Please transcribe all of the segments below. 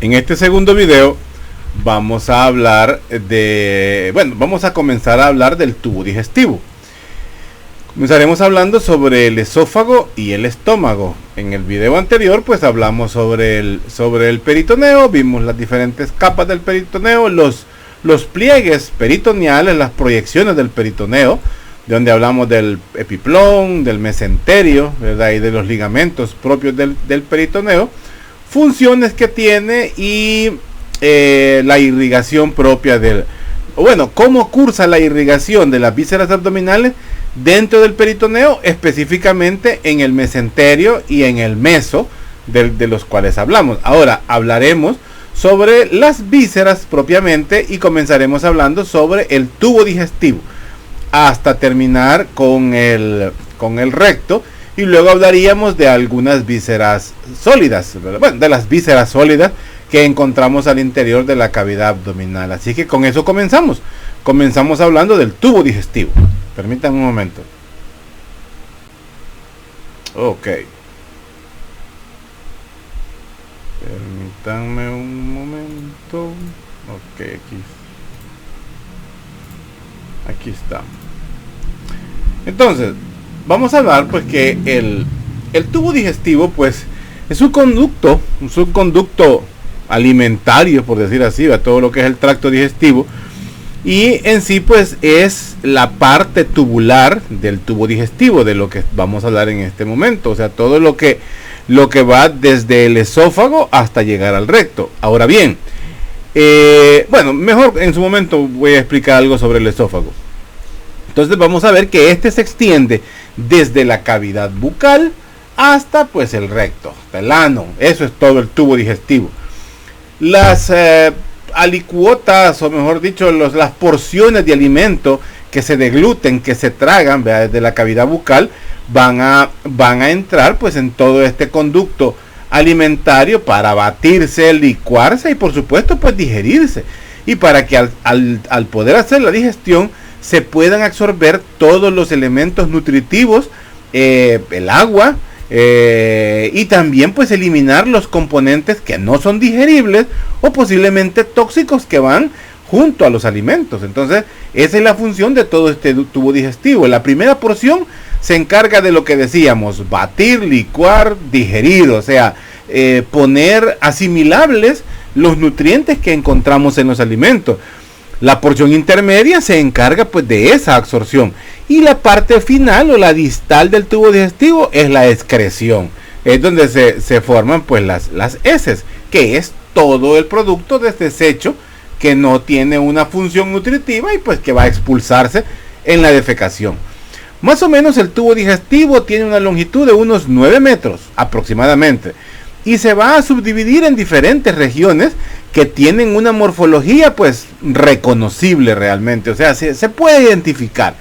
En este segundo video vamos a hablar vamos a comenzar a hablar del tubo digestivo. Comenzaremos hablando sobre el esófago y el estómago. En el video anterior pues hablamos sobre el peritoneo, vimos las diferentes capas del peritoneo, los pliegues peritoneales, las proyecciones del peritoneo, donde hablamos del epiplón, del mesenterio, ¿verdad? Y de los ligamentos propios del peritoneo, funciones que tiene y la irrigación propia cómo cursa la irrigación de las vísceras abdominales dentro del peritoneo, específicamente en el mesenterio y en el meso, de los cuales hablamos. Ahora hablaremos sobre las vísceras propiamente y comenzaremos hablando sobre el tubo digestivo hasta terminar con el recto, y luego hablaríamos de algunas vísceras sólidas, de las vísceras sólidas que encontramos al interior de la cavidad abdominal. Así que con eso comenzamos hablando del tubo digestivo. Permítanme un momento. Ok. Permítanme un momento. Ok, aquí está. Entonces, vamos a hablar pues que el tubo digestivo pues es un subconducto alimentario, por decir así, a todo lo que es el tracto digestivo, y en sí pues es la parte tubular del tubo digestivo, de lo que vamos a hablar en este momento, o sea, todo lo que va desde el esófago hasta llegar al recto. Ahora bien, mejor en su momento voy a explicar algo sobre el esófago. Entonces vamos a ver que este se extiende desde la cavidad bucal hasta pues el recto, hasta el ano. Eso es todo el tubo digestivo. Las alicuotas, o mejor dicho, las porciones de alimento que se degluten, que se tragan, ¿verdad?, desde la cavidad bucal, van a entrar pues en todo este conducto alimentario para batirse, licuarse y por supuesto pues digerirse. Y para que al poder hacer la digestión se puedan absorber todos los elementos nutritivos, el agua, y también pues eliminar los componentes que no son digeribles o posiblemente tóxicos que van junto a los alimentos. Entonces esa es la función de todo este tubo digestivo. La primera porción se encarga de lo que decíamos: batir, licuar, digerir, o sea, poner asimilables los nutrientes que encontramos en los alimentos. La porción intermedia se encarga pues de esa absorción, y la parte final o la distal del tubo digestivo es la excreción, es donde se forman pues las heces, que es todo el producto de desecho que no tiene una función nutritiva y pues que va a expulsarse en la defecación. Más o menos el tubo digestivo tiene una longitud de unos 9 metros aproximadamente, y se va a subdividir en diferentes regiones que tienen una morfología pues reconocible realmente, o sea, se puede identificar.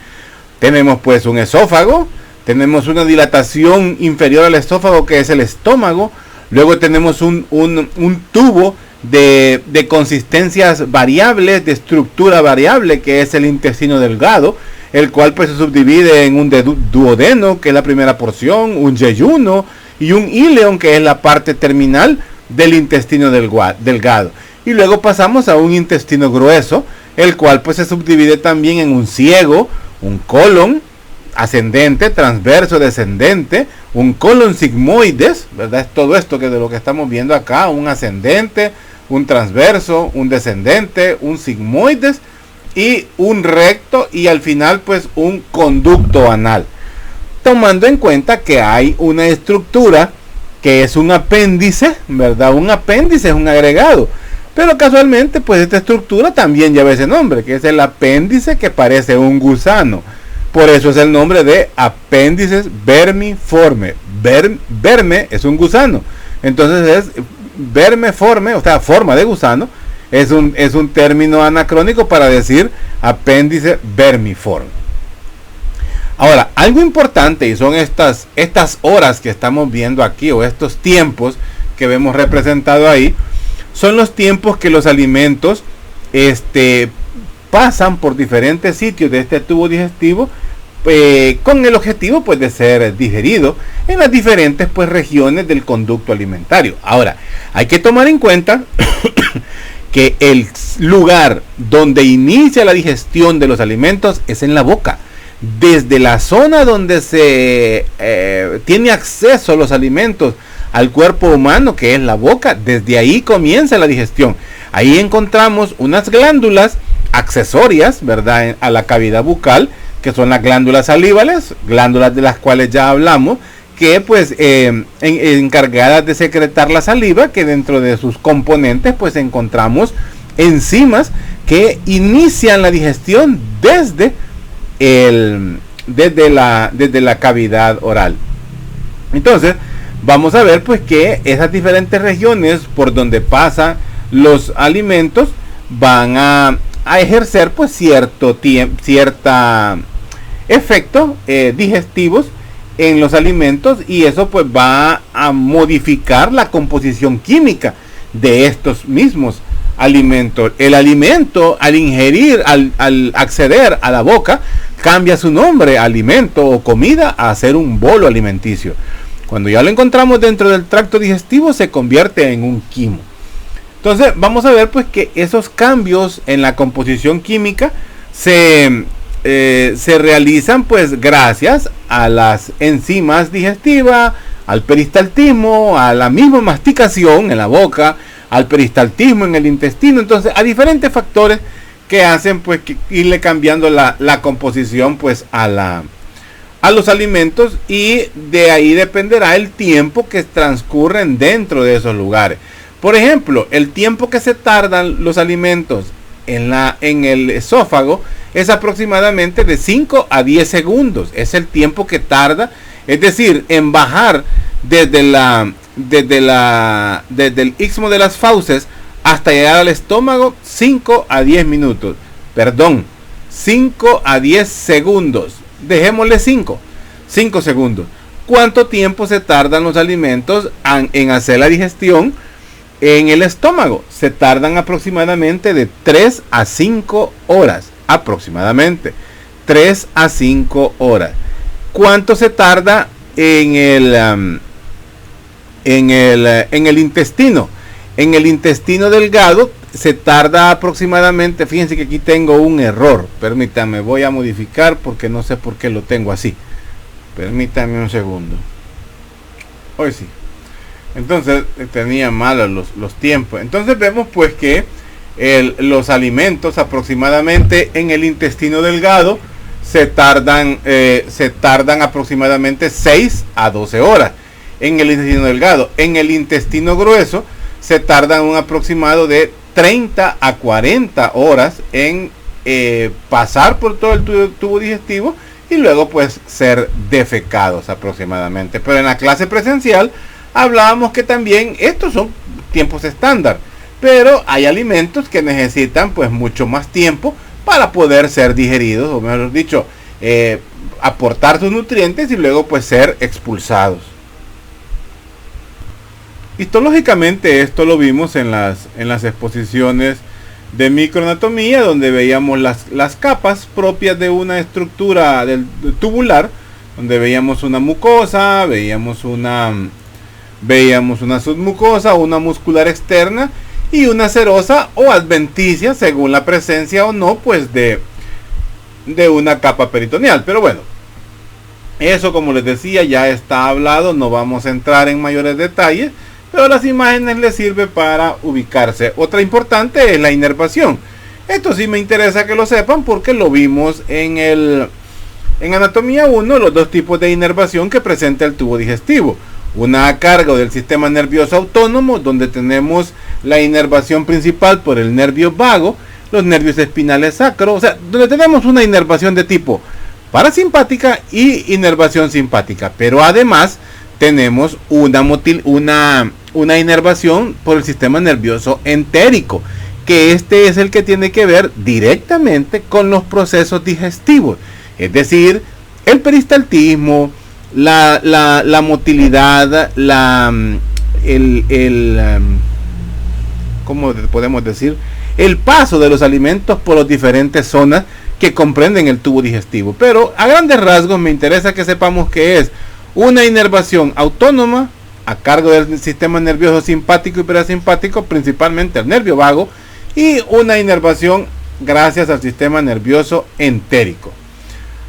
Tenemos pues un esófago, tenemos una dilatación inferior al esófago que es el estómago, luego tenemos un tubo de consistencias variables, de estructura variable, que es el intestino delgado, el cual pues se subdivide en un duodeno, que es la primera porción, un yeyuno y un íleon, que es la parte terminal del intestino delgado. Y luego pasamos a un intestino grueso, el cual pues se subdivide también en un ciego, un colon ascendente, transverso, descendente, un colon sigmoides, ¿verdad? Es todo esto que de lo que estamos viendo acá: un ascendente, un transverso, un descendente, un sigmoides y un recto, y al final pues un conducto anal, tomando en cuenta que hay una estructura que es un apéndice, ¿verdad? Un apéndice es un agregado, pero casualmente pues esta estructura también lleva ese nombre, que es el apéndice, que parece un gusano. Por eso es el nombre de apéndices vermiforme. Verme es un gusano, entonces es vermeforme, o sea, forma de gusano. Es un término anacrónico para decir apéndice vermiforme. Ahora, algo importante, y son estas horas que estamos viendo aquí, o estos tiempos que vemos representados ahí, son los tiempos que los alimentos pasan por diferentes sitios de este tubo digestivo con el objetivo pues de ser digerido en las diferentes pues regiones del conducto alimentario. Ahora, hay que tomar en cuenta que el lugar donde inicia la digestión de los alimentos es en la boca. Desde la zona donde se tiene acceso a los alimentos al cuerpo humano, que es la boca, desde ahí comienza la digestión. Ahí encontramos unas glándulas accesorias, ¿verdad?, a la cavidad bucal, que son las glándulas salivales, glándulas de las cuales ya hablamos, que pues encargadas de secretar la saliva, que dentro de sus componentes pues encontramos enzimas que inician la digestión desde la cavidad oral. Entonces vamos a ver pues que esas diferentes regiones por donde pasan los alimentos van a ejercer pues cierta efectos digestivos en los alimentos, y eso pues va a modificar la composición química de estos mismos alimentos. El alimento, al ingerir, al acceder a la boca, cambia su nombre, alimento o comida, a ser un bolo alimenticio. Cuando ya lo encontramos dentro del tracto digestivo, se convierte en un quimo. Entonces vamos a ver pues que esos cambios en la composición química se realizan pues gracias a las enzimas digestivas, al peristaltismo, a la misma masticación en la boca, al peristaltismo en el intestino. Entonces a diferentes factores que hacen pues que irle cambiando la composición pues a los alimentos, y de ahí dependerá el tiempo que transcurren dentro de esos lugares. Por ejemplo, el tiempo que se tardan los alimentos en el esófago es aproximadamente de 5 a 10 segundos. Es el tiempo que tarda, es decir, en bajar desde el istmo de las fauces hasta llegar al estómago, 5 a 10 minutos. Perdón, 5 a 10 segundos. Dejémosle 5 segundos. ¿Cuánto tiempo se tardan los alimentos en hacer la digestión en el estómago? Se tardan aproximadamente de 3 a 5 horas. Aproximadamente 3 a 5 horas. ¿Cuánto se tarda en el intestino? En el intestino delgado se tarda aproximadamente, fíjense que aquí tengo un error, permítanme, voy a modificar porque no sé por qué lo tengo así. Permítanme un segundo. Hoy sí. Entonces tenía mal los tiempos. Entonces vemos pues que los alimentos aproximadamente en el intestino delgado se tardan aproximadamente 6 a 12 horas en el intestino delgado. En el intestino grueso se tardan un aproximado de 30 a 40 horas en pasar por todo el tubo digestivo y luego pues ser defecados aproximadamente. Pero en la clase presencial hablábamos que también estos son tiempos estándar, pero hay alimentos que necesitan pues mucho más tiempo para poder ser digeridos, o mejor dicho, aportar sus nutrientes y luego pues ser expulsados. Histológicamente esto lo vimos en las exposiciones de microanatomía, donde veíamos las capas propias de una estructura del tubular, donde veíamos una mucosa, veíamos una submucosa, una muscular externa y una serosa o adventicia, según la presencia o no pues de una capa peritoneal. Pero bueno, eso, como les decía, ya está hablado, no vamos a entrar en mayores detalles, pero las imágenes les sirven para ubicarse. Otra importante es la inervación. Esto sí me interesa que lo sepan porque lo vimos en anatomía 1, los dos tipos de inervación que presenta el tubo digestivo. Una a cargo del sistema nervioso autónomo, donde tenemos la inervación principal por el nervio vago, los nervios espinales sacro, o sea, donde tenemos una inervación de tipo parasimpática y inervación simpática. Pero además tenemos una inervación por el sistema nervioso entérico, que este es el que tiene que ver directamente con los procesos digestivos, es decir, el peristaltismo, la motilidad, ¿cómo podemos decir? El paso de los alimentos por las diferentes zonas que comprenden el tubo digestivo. Pero a grandes rasgos me interesa que sepamos que es una inervación autónoma a cargo del sistema nervioso simpático y parasimpático, principalmente el nervio vago, y una inervación gracias al sistema nervioso entérico.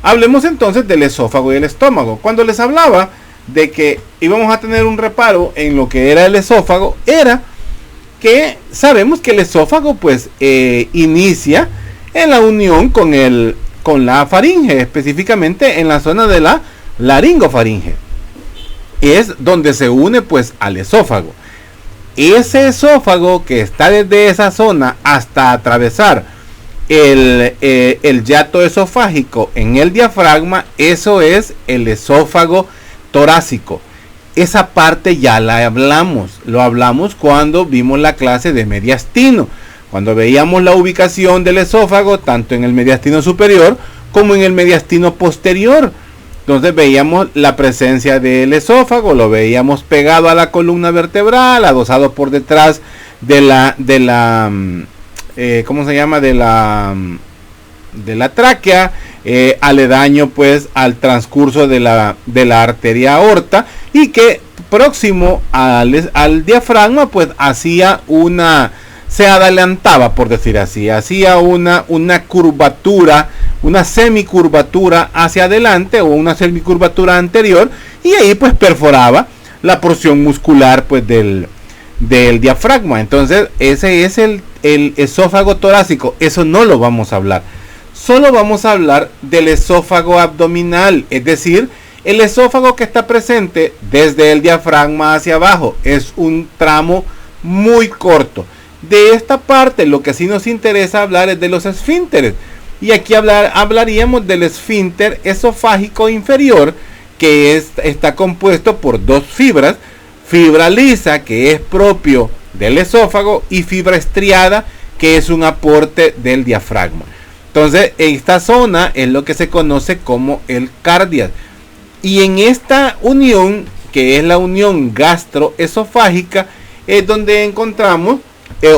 Hablemos entonces del esófago y el estómago. Cuando les hablaba de que íbamos a tener un reparo en lo que era el esófago, era que sabemos que el esófago pues inicia en la unión con la faringe, específicamente en la zona de la laringofaringe. Es donde se une pues al esófago. Ese esófago que está desde esa zona hasta atravesar el yato esofágico en el diafragma, eso es el esófago torácico. Esa parte ya la hablamos, lo hablamos cuando vimos la clase de mediastino, cuando veíamos la ubicación del esófago tanto en el mediastino superior como en el mediastino posterior. Entonces veíamos la presencia del esófago, lo veíamos pegado a la columna vertebral, adosado por detrás de la ¿cómo se llama? De la tráquea, aledaño pues al transcurso de la arteria aorta, y que próximo al diafragma pues se adelantaba, por decir así, hacía una curvatura, una semicurvatura hacia adelante o una semicurvatura anterior, y ahí pues perforaba la porción muscular pues del diafragma. Entonces ese es el esófago torácico. Eso no lo vamos a hablar. Solo vamos a hablar del esófago abdominal, es decir, el esófago que está presente desde el diafragma hacia abajo. Es un tramo muy corto. De esta parte lo que sí nos interesa hablar es de los esfínteres. Y aquí hablaríamos del esfínter esofágico inferior, que está compuesto por dos fibras: fibra lisa, que es propio del esófago, y fibra estriada, que es un aporte del diafragma. Entonces esta zona es lo que se conoce como el cardias, y en esta unión, que es la unión gastroesofágica, es donde encontramos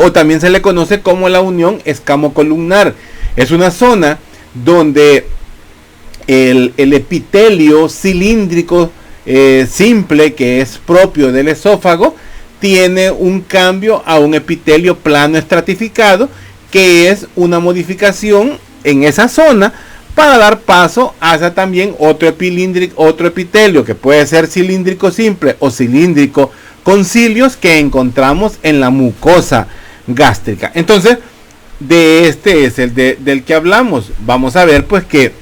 o también se le conoce como la unión escamocolumnar. Es una zona donde el epitelio cilíndrico simple, que es propio del esófago, tiene un cambio a un epitelio plano estratificado, que es una modificación en esa zona para dar paso hacia también otro epitelio, que puede ser cilíndrico simple o cilíndrico con cilios, que encontramos en la mucosa gástrica. Entonces, de este es el del que hablamos. Vamos a ver pues que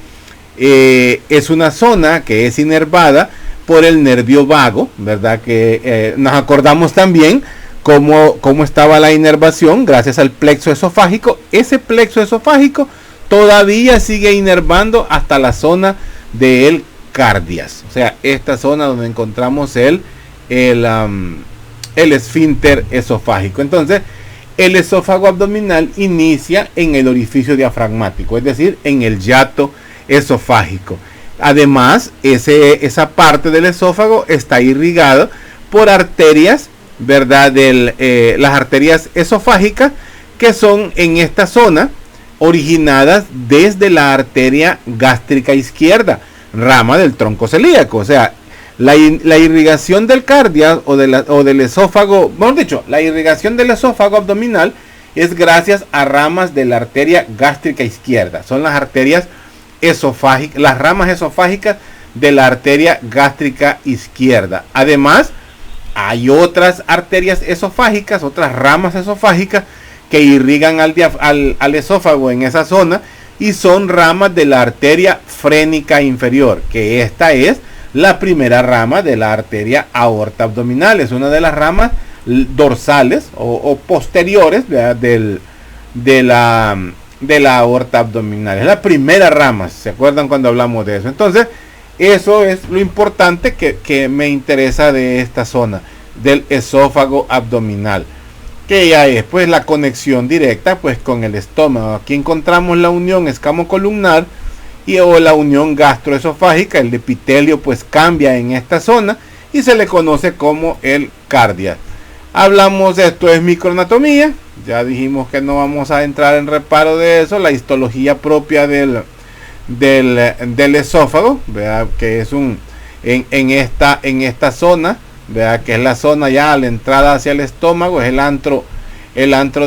es una zona que es inervada por el nervio vago, ¿verdad? Que nos acordamos también cómo estaba la inervación gracias al plexo esofágico. Ese plexo esofágico todavía sigue inervando hasta la zona del cardias, o sea, esta zona donde encontramos el esfínter esofágico. Entonces, el esófago abdominal inicia en el orificio diafragmático, es decir, en el yato esofágico. Además, esa parte del esófago está irrigada por arterias, ¿verdad? Las arterias esofágicas, que son en esta zona originadas desde la arteria gástrica izquierda, rama del tronco celíaco. O sea, la irrigación del cardias o del esófago, mejor dicho, la irrigación del esófago abdominal es gracias a ramas de la arteria gástrica izquierda. Son las arterias esofágicas, las ramas esofágicas de la arteria gástrica izquierda. Además, hay otras arterias esofágicas, otras ramas esofágicas que irrigan al esófago en esa zona, y son ramas de la arteria frénica inferior, que esta es la primera rama de la arteria aorta abdominal. Es una de las ramas dorsales o posteriores de la aorta abdominal. Es la primera rama, ¿se acuerdan cuando hablamos de eso? Entonces, eso es lo importante que me interesa de esta zona del esófago abdominal, que ya es pues la conexión directa pues con el estómago. Aquí encontramos la unión escamocolumnar o la unión gastroesofágica. El epitelio pues cambia en esta zona y se le conoce como el cardias. Hablamos de esto, es microanatomía, ya dijimos que no vamos a entrar en reparo de eso. La histología propia del esófago, ¿verdad? Que es en esta zona, ¿verdad? Que es la zona ya a la entrada hacia el estómago, es el antro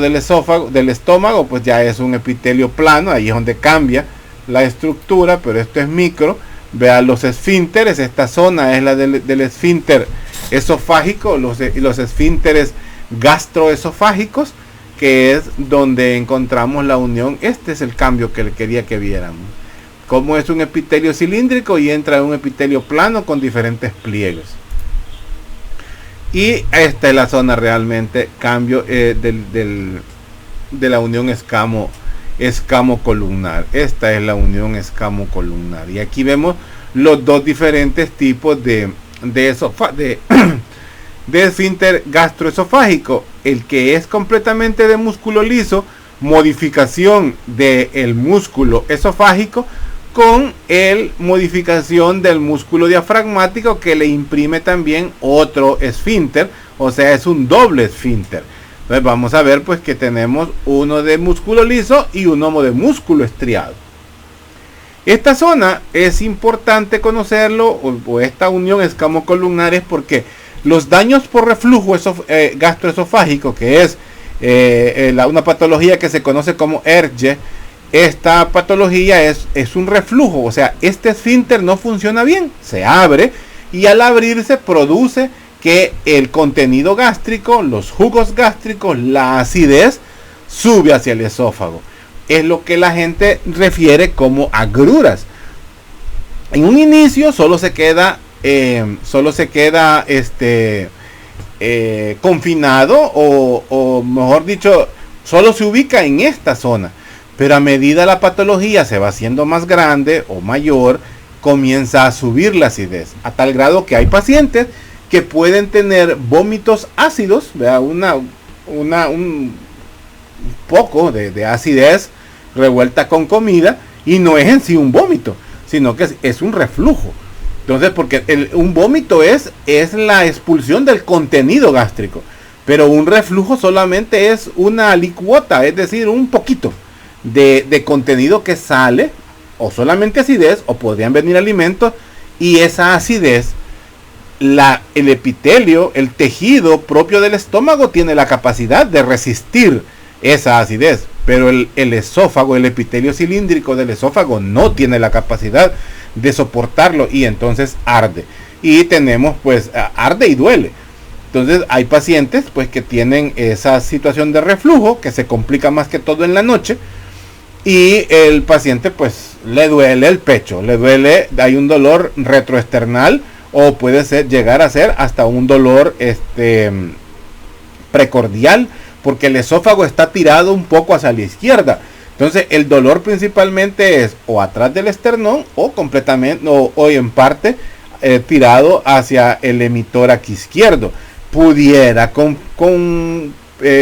del estómago, pues ya es un epitelio plano, ahí es donde cambia la estructura, pero esto es micro. Vean los esfínteres, esta zona es la del esfínter esofágico, los esfínteres gastroesofágicos, que es donde encontramos la unión. Este es el cambio que le quería que viéramos, como es un epitelio cilíndrico y entra en un epitelio plano con diferentes pliegues. Y esta es la zona realmente cambio de la unión escamocolumnar. Esta es la unión escamocolumnar. Y aquí vemos los dos diferentes tipos de esfínter gastroesofágico. El que es completamente de músculo liso, modificación del músculo esofágico, con modificación del músculo diafragmático, que le imprime también otro esfínter, o sea, es un doble esfínter. Entonces vamos a ver pues que tenemos uno de músculo liso y uno de músculo estriado. Esta zona es importante conocerlo, o esta unión escamocolumnar, es porque los daños por reflujo gastroesofágico, que es una patología que se conoce como ERGE, esta patología es un reflujo, o sea, este esfínter no funciona bien, se abre y al abrirse produce que el contenido gástrico, los jugos gástricos, la acidez sube hacia el esófago. Es lo que la gente refiere como agruras. En un inicio solo se queda confinado, o mejor dicho, solo se ubica en esta zona. Pero a medida la patología se va haciendo más grande o mayor, comienza a subir la acidez, a tal grado que hay pacientes que pueden tener vómitos ácidos, un poco de acidez revuelta con comida, y no es en sí un vómito, sino que es un reflujo. Entonces, porque un vómito es la expulsión del contenido gástrico, pero un reflujo solamente es una licuota, es decir, un poquito de contenido que sale, o solamente acidez, o podrían venir alimentos, y esa acidez, el epitelio, el tejido propio del estómago, tiene la capacidad de resistir esa acidez, pero el esófago, el epitelio cilíndrico del esófago no tiene la capacidad de soportarlo, y entonces arde, y tenemos pues arde y duele. Entonces hay pacientes pues que tienen esa situación de reflujo, que se complica más que todo en la noche, y el paciente pues le duele el pecho, hay un dolor retroesternal, o puede llegar a ser hasta un dolor precordial, porque el esófago está tirado un poco hacia la izquierda. Entonces el dolor principalmente es o atrás del esternón, o completamente o en parte tirado hacia el hemitórax izquierdo. Pudiera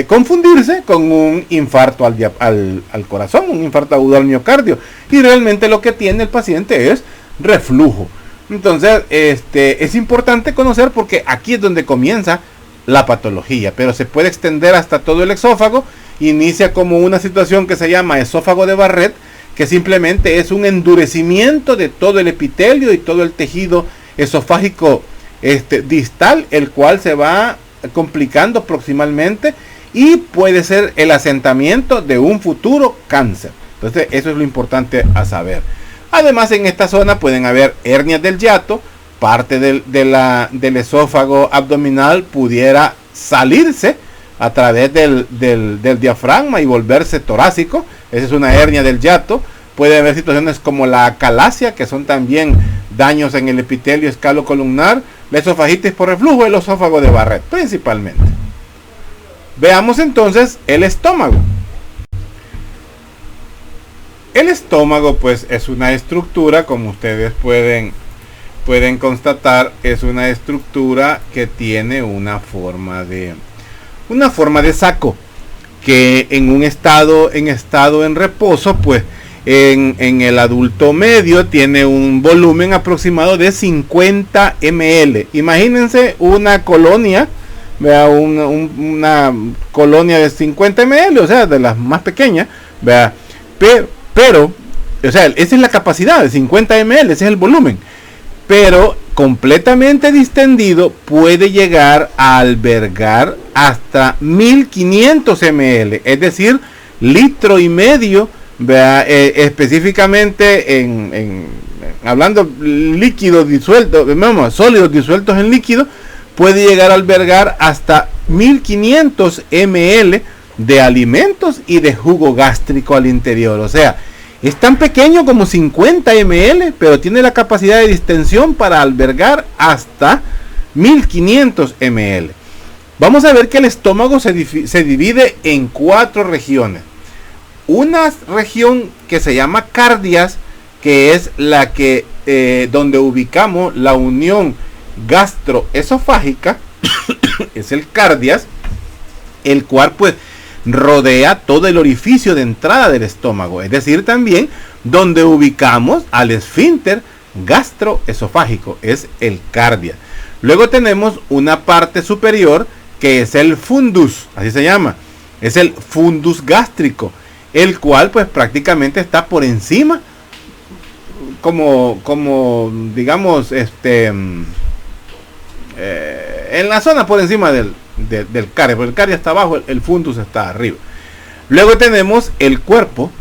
confundirse con un infarto al corazón, un infarto agudo al miocardio, y realmente lo que tiene el paciente es reflujo. Entonces es importante conocer, porque aquí es donde comienza la patología, pero se puede extender hasta todo el esófago. Inicia como una situación que se llama esófago de Barrett, que simplemente es un endurecimiento de todo el epitelio y todo el tejido esofágico distal, el cual se va complicando proximalmente, y puede ser el asentamiento de un futuro cáncer. Entonces eso es lo importante a saber. Además, en esta zona pueden haber hernias del hiato, parte del esófago abdominal pudiera salirse a través del diafragma y volverse torácico. Esa es una hernia del hiato. Puede haber situaciones como la acalasia, que son también daños en el epitelio escalocolumnar, la esofagitis por reflujo, el esófago de Barrett principalmente. Veamos entonces el estómago. El estómago pues es una estructura, como ustedes pueden constatar, es una estructura que tiene una forma de saco, que en estado en reposo, pues en el adulto medio tiene un volumen aproximado de 50 ml. Imagínense una colonia vea, una colonia de 50 ml, o sea, de las más pequeñas, vea, pero, o sea, esa es la capacidad de 50 ml, ese es el volumen, pero completamente distendido puede llegar a albergar hasta 1500 ml, es decir, litro y medio, vea, específicamente hablando líquidos disueltos, sólidos disueltos en líquido, puede llegar a albergar hasta 1500 ml de alimentos y de jugo gástrico al interior. O sea, es tan pequeño como 50 ml, pero tiene la capacidad de distensión para albergar hasta 1500 ml. Vamos a ver que el estómago se divide en 4 regiones. Una región que se llama cardias, que es la que donde ubicamos la unión gastroesofágica, es el cardias, el cual pues rodea todo el orificio de entrada del estómago, es decir, también donde ubicamos al esfínter gastroesofágico, es el cardias. Luego tenemos una parte superior que es el fundus, así se llama, es el fundus gástrico, el cual pues prácticamente está por encima, como digamos, en la zona por encima del cardia, porque el cardia está abajo, el fundus está arriba. Luego tenemos el cuerpo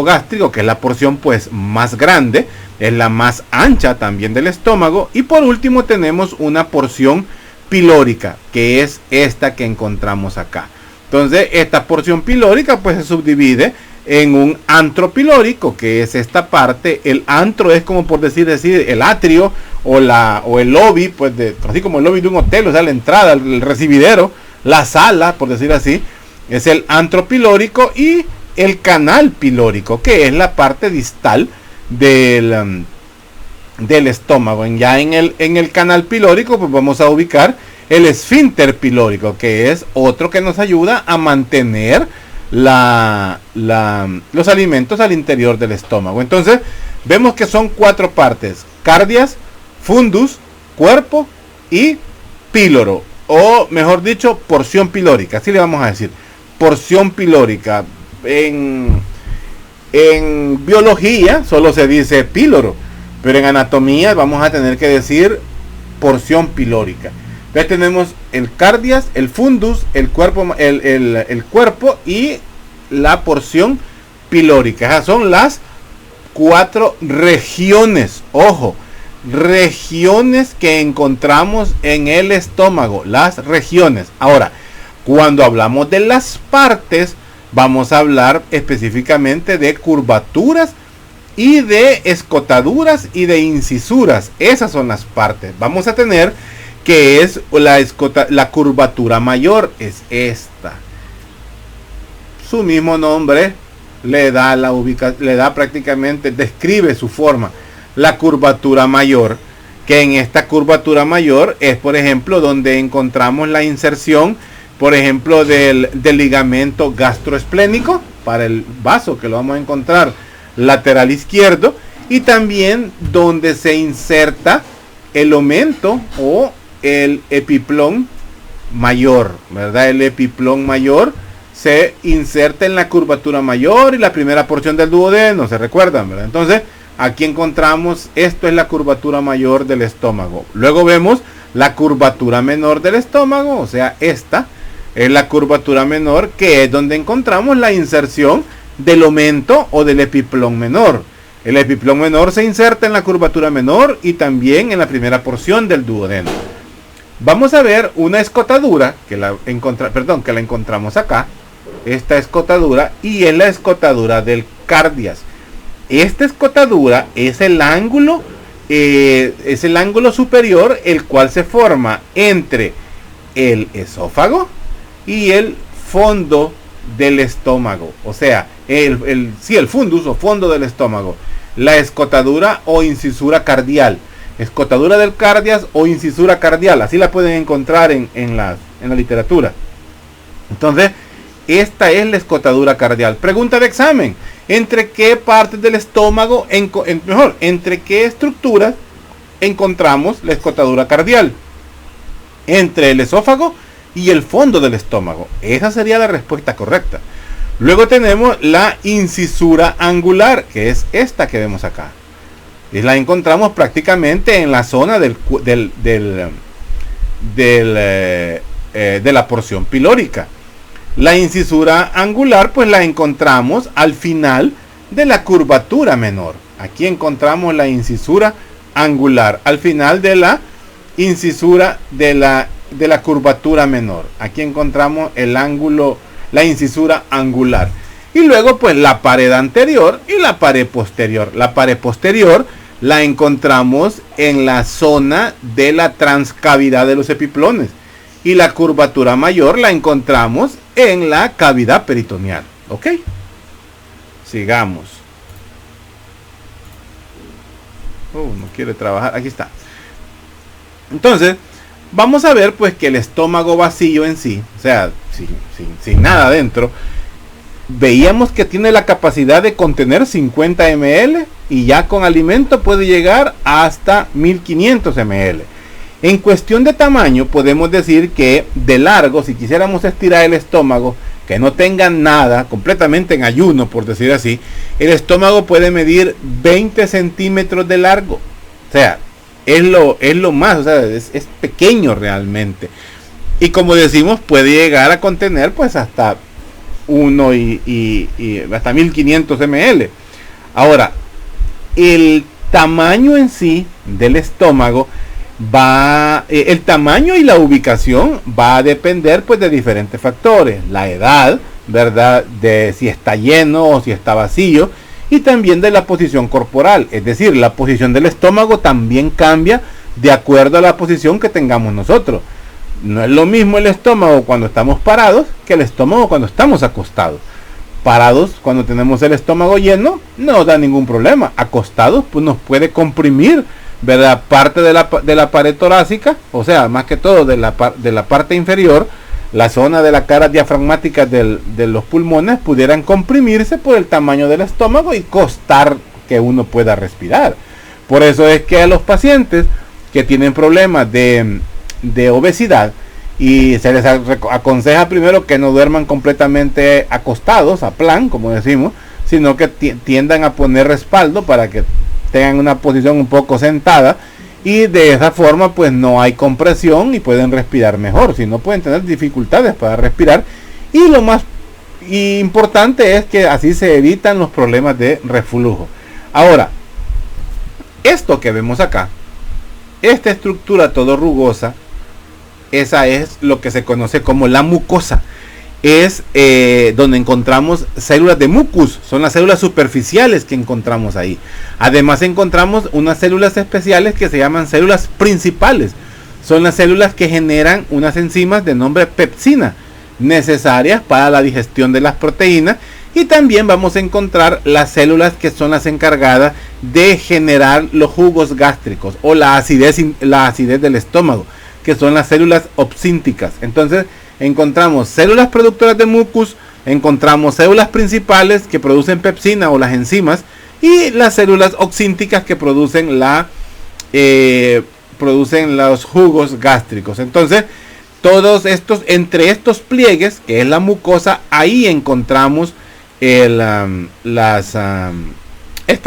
gástrico, que es la porción pues más grande, es la más ancha también del estómago, y por último tenemos una porción pilórica, que es esta que encontramos acá. Entonces esta porción pilórica pues se subdivide en un antro pilórico, que es esta parte. El antro es como por decir el atrio o el lobby, pues así como el lobby de un hotel, o sea, la entrada, el recibidero, la sala, por decir así, es el antro pilórico, y el canal pilórico, que es la parte distal del estómago. Ya en el canal pilórico pues vamos a ubicar el esfínter pilórico, que es otro que nos ayuda a mantener los alimentos al interior del estómago. Entonces vemos que son 4 partes: cardias, fundus, cuerpo y píloro, o mejor dicho, porción pilórica, así le vamos a decir, porción pilórica. En biología solo se dice píloro, pero en anatomía vamos a tener que decir porción pilórica. Ya tenemos el cardias, el fundus, el cuerpo y la porción pilórica. Esas son las 4 regiones. Ojo, regiones que encontramos en el estómago. Las regiones. Ahora, cuando hablamos de las partes, vamos a hablar específicamente de curvaturas y de escotaduras y de incisuras. Esas son las partes. Vamos a tener que es la curvatura mayor, es esta. Su mismo nombre le da prácticamente, describe su forma. La curvatura mayor, que en esta curvatura mayor es, por ejemplo, donde encontramos la inserción, por ejemplo, del ligamento gastroesplénico para el vaso, que lo vamos a encontrar lateral izquierdo, y también donde se inserta el omento o el epiplón mayor, ¿verdad? El epiplón mayor se inserta en la curvatura mayor y la primera porción del duodeno, ¿se recuerdan, verdad? Entonces, aquí encontramos, esto es la curvatura mayor del estómago. Luego vemos la curvatura menor del estómago, o sea, esta es la curvatura menor, que es donde encontramos la inserción del omento o del epiplón menor. El epiplón menor se inserta en la curvatura menor y también en la primera porción del duodeno. Vamos a ver una escotadura que la encontramos acá. Esta escotadura, y es la escotadura del cardias. Esta escotadura es el ángulo superior, el cual se forma entre el esófago y el fondo del estómago, o sea, el fundus o fondo del estómago. La escotadura o incisura cardial, escotadura del cardias o incisura cardial, así la pueden encontrar en la literatura. Entonces, esta es la escotadura cardial. Pregunta de examen: ¿entre qué partes del estómago, entre qué estructuras encontramos la escotadura cardial? entre el esófago y el fondo del estómago. Esa sería la respuesta correcta. Luego tenemos la incisura angular, que es esta que vemos acá. Y la encontramos prácticamente en la zona de la porción pilórica. La incisura angular pues la encontramos al final de la curvatura menor. Aquí encontramos la incisura angular al final de la incisura de la curvatura menor. Aquí encontramos el ángulo, la incisura angular. Y luego pues la pared anterior y la pared posterior. La pared posterior la encontramos en la zona de la transcavidad de los epiplones. Y la curvatura mayor la encontramos en la cavidad peritoneal. ¿Ok? Sigamos. No quiere trabajar. Aquí está. Entonces, vamos a ver pues que el estómago vacío en sí, o sea, sin nada adentro, veíamos que tiene la capacidad de contener 50 ml y ya con alimento puede llegar hasta 1500 ml. En cuestión de tamaño podemos decir que de largo, si quisiéramos estirar el estómago, que no tenga nada, completamente en ayuno por decir así, el estómago puede medir 20 centímetros de largo. O sea, es lo más, o sea, es pequeño realmente. Y como decimos, puede llegar a contener pues hasta 1 y hasta 1500 ml. Ahora, el tamaño en sí del estómago el tamaño y la ubicación va a depender pues de diferentes factores. La edad, ¿verdad? De si está lleno o si está vacío. Y también de la posición corporal. Es decir, la posición del estómago también cambia de acuerdo a la posición que tengamos nosotros. No es lo mismo el estómago cuando estamos parados que el estómago cuando estamos acostados. Parados, cuando tenemos el estómago lleno, no nos da ningún problema. Acostados, pues nos puede comprimir, ¿verdad? Parte de la pared torácica, o sea, más que todo de la parte inferior, la zona de la cara diafragmática de los pulmones pudieran comprimirse por el tamaño del estómago y costar que uno pueda respirar. Por eso es que a los pacientes que tienen problemas de obesidad, y se les aconseja primero que no duerman completamente acostados, a plan, como decimos, sino que tiendan a poner respaldo para que tengan una posición un poco sentada, y de esa forma pues no hay compresión y pueden respirar mejor. Si no, pueden tener dificultades para respirar, y lo más importante es que así se evitan los problemas de reflujo. Ahora, esto que vemos acá, esta estructura todo rugosa, esa es lo que se conoce como la mucosa. Es donde encontramos células de mucus, son las células superficiales que encontramos ahí. Además encontramos unas células especiales que se llaman células principales. Son las células que generan unas enzimas de nombre pepsina, necesarias para la digestión de las proteínas. Y también vamos a encontrar las células que son las encargadas de generar los jugos gástricos o la acidez del estómago, que son las células opsínticas. Entonces encontramos células productoras de mucus, encontramos células principales que producen pepsina o las enzimas, y las células oxínticas que producen los jugos gástricos. Entonces, todos estos, entre estos pliegues, que es la mucosa, ahí encontramos estas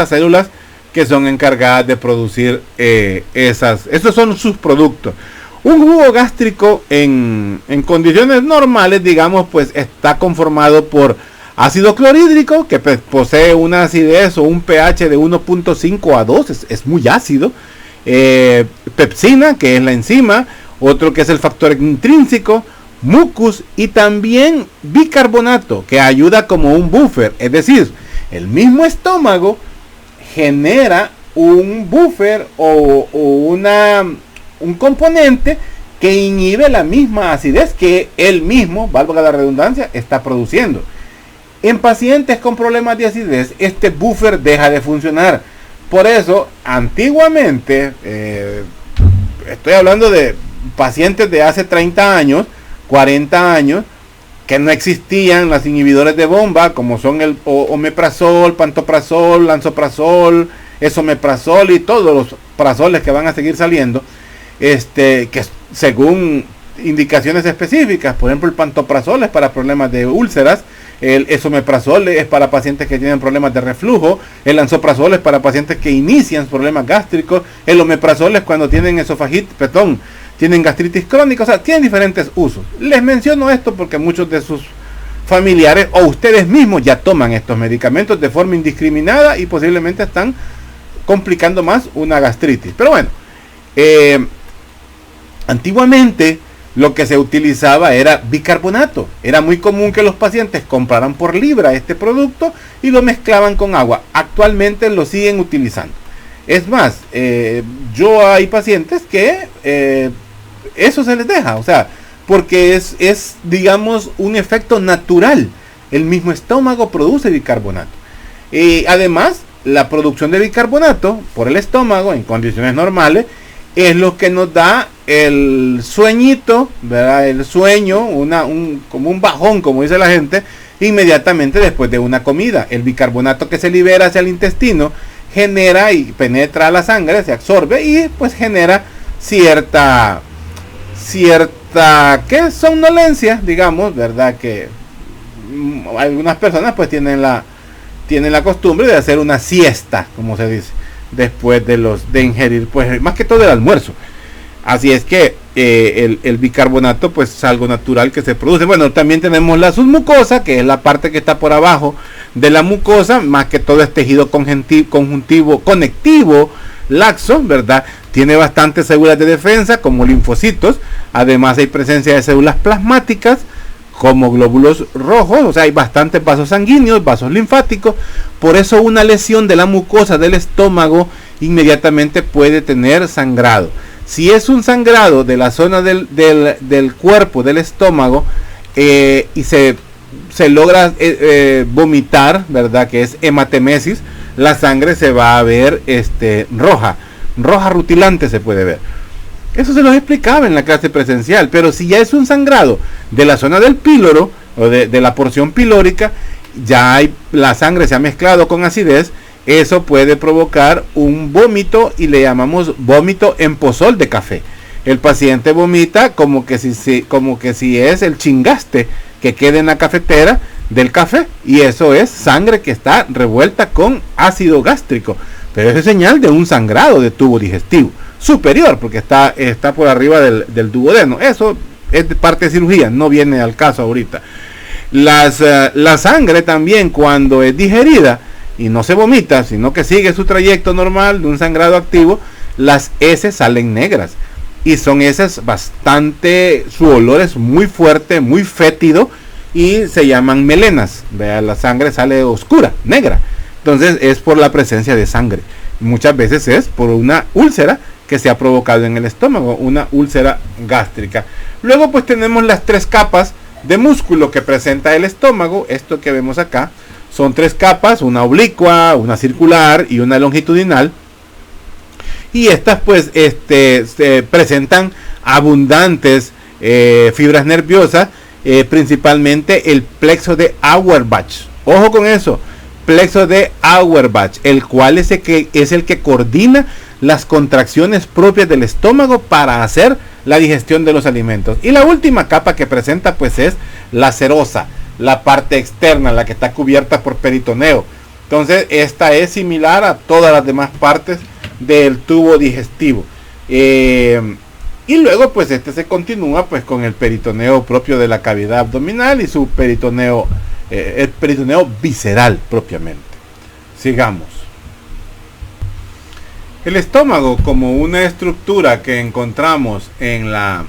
células que son encargadas de producir esos son sus productos. Un jugo gástrico en condiciones normales, digamos, pues está conformado por ácido clorhídrico, que posee una acidez o un pH de 1.5 a 2, es muy ácido. Pepsina, que es la enzima, otro que es el factor intrínseco, mucus, y también bicarbonato, que ayuda como un buffer. Es decir, el mismo estómago genera un buffer o un componente que inhibe la misma acidez que él mismo, valga la redundancia, está produciendo. En pacientes con problemas de acidez, este buffer deja de funcionar. Por eso, antiguamente, estoy hablando de pacientes de hace 30 años, 40 años, que no existían los inhibidores de bomba, como son el omeprazol, pantoprazol, lansoprazol, esomeprazol y todos los prazoles que van a seguir saliendo, que según indicaciones específicas. Por ejemplo, el pantoprazol es para problemas de úlceras, el esomeprazol es para pacientes que tienen problemas de reflujo, el lansoprazol es para pacientes que inician problemas gástricos, el omeprazol es cuando tienen tienen gastritis crónica. O sea, tienen diferentes usos. Les menciono esto porque muchos de sus familiares o ustedes mismos ya toman estos medicamentos de forma indiscriminada y posiblemente están complicando más una gastritis. Pero bueno, antiguamente lo que se utilizaba era bicarbonato. Era muy común que los pacientes compraran por libra este producto y lo mezclaban con agua. Actualmente lo siguen utilizando. Es más, hay pacientes que eso se les deja, o sea, porque es digamos un efecto natural. El mismo estómago produce bicarbonato. Además, la producción de bicarbonato por el estómago en condiciones normales es lo que nos da el sueñito, ¿verdad? El sueño, como un bajón, como dice la gente, inmediatamente después de una comida. El bicarbonato que se libera hacia el intestino genera y penetra a la sangre, se absorbe y pues genera cierta somnolencia, digamos, ¿verdad? Que algunas personas pues tienen la costumbre de hacer una siesta, como se dice, después de ingerir, pues más que todo el almuerzo. Así es que el bicarbonato pues es algo natural que se produce. Bueno, también tenemos la submucosa, que es la parte que está por abajo de la mucosa, más que todo es tejido conjuntivo conectivo laxo, ¿verdad? Tiene bastantes células de defensa como linfocitos. Además hay presencia de células plasmáticas como glóbulos rojos, o sea, hay bastantes vasos sanguíneos, vasos linfáticos. Por eso una lesión de la mucosa del estómago inmediatamente puede tener sangrado. Si es un sangrado de la zona del cuerpo, del estómago, y se logra vomitar, ¿verdad? Que es hematemesis, la sangre se va a ver roja rutilante se puede ver. Eso se los explicaba en la clase presencial. Pero si ya es un sangrado de la zona del píloro o de la porción pilórica, la sangre se ha mezclado con acidez, eso puede provocar un vómito y le llamamos vómito en pozol de café. El paciente vomita como que si es el chingaste que queda en la cafetera del café, y eso es sangre que está revuelta con ácido gástrico, pero es señal de un sangrado de tubo digestivo superior, porque está por arriba del duodeno. Eso es parte de cirugía, no viene al caso ahorita. La sangre también, cuando es digerida y no se vomita, sino que sigue su trayecto normal de un sangrado activo, las heces salen negras y son heces su olor es muy fuerte, muy fétido, y se llaman melenas. Vea, la sangre sale oscura, negra. Entonces es por la presencia de sangre. Muchas veces es por una úlcera que se ha provocado en el estómago, una úlcera gástrica. Luego pues tenemos las 3 capas de músculo que presenta el estómago. Esto que vemos acá son 3 capas, una oblicua, una circular y una longitudinal. Y estas pues se presentan abundantes fibras nerviosas, principalmente el plexo de Auerbach. Ojo con eso, plexo de Auerbach, el cual es el que coordina las contracciones propias del estómago para hacer la digestión de los alimentos. Y la última capa que presenta pues es la serosa, la parte externa, la que está cubierta por peritoneo. Entonces esta es similar a todas las demás partes del tubo digestivo. Y luego pues se continúa pues con el peritoneo propio de la cavidad abdominal y su peritoneo, el peritoneo visceral propiamente. Sigamos. El estómago, como una estructura que encontramos en la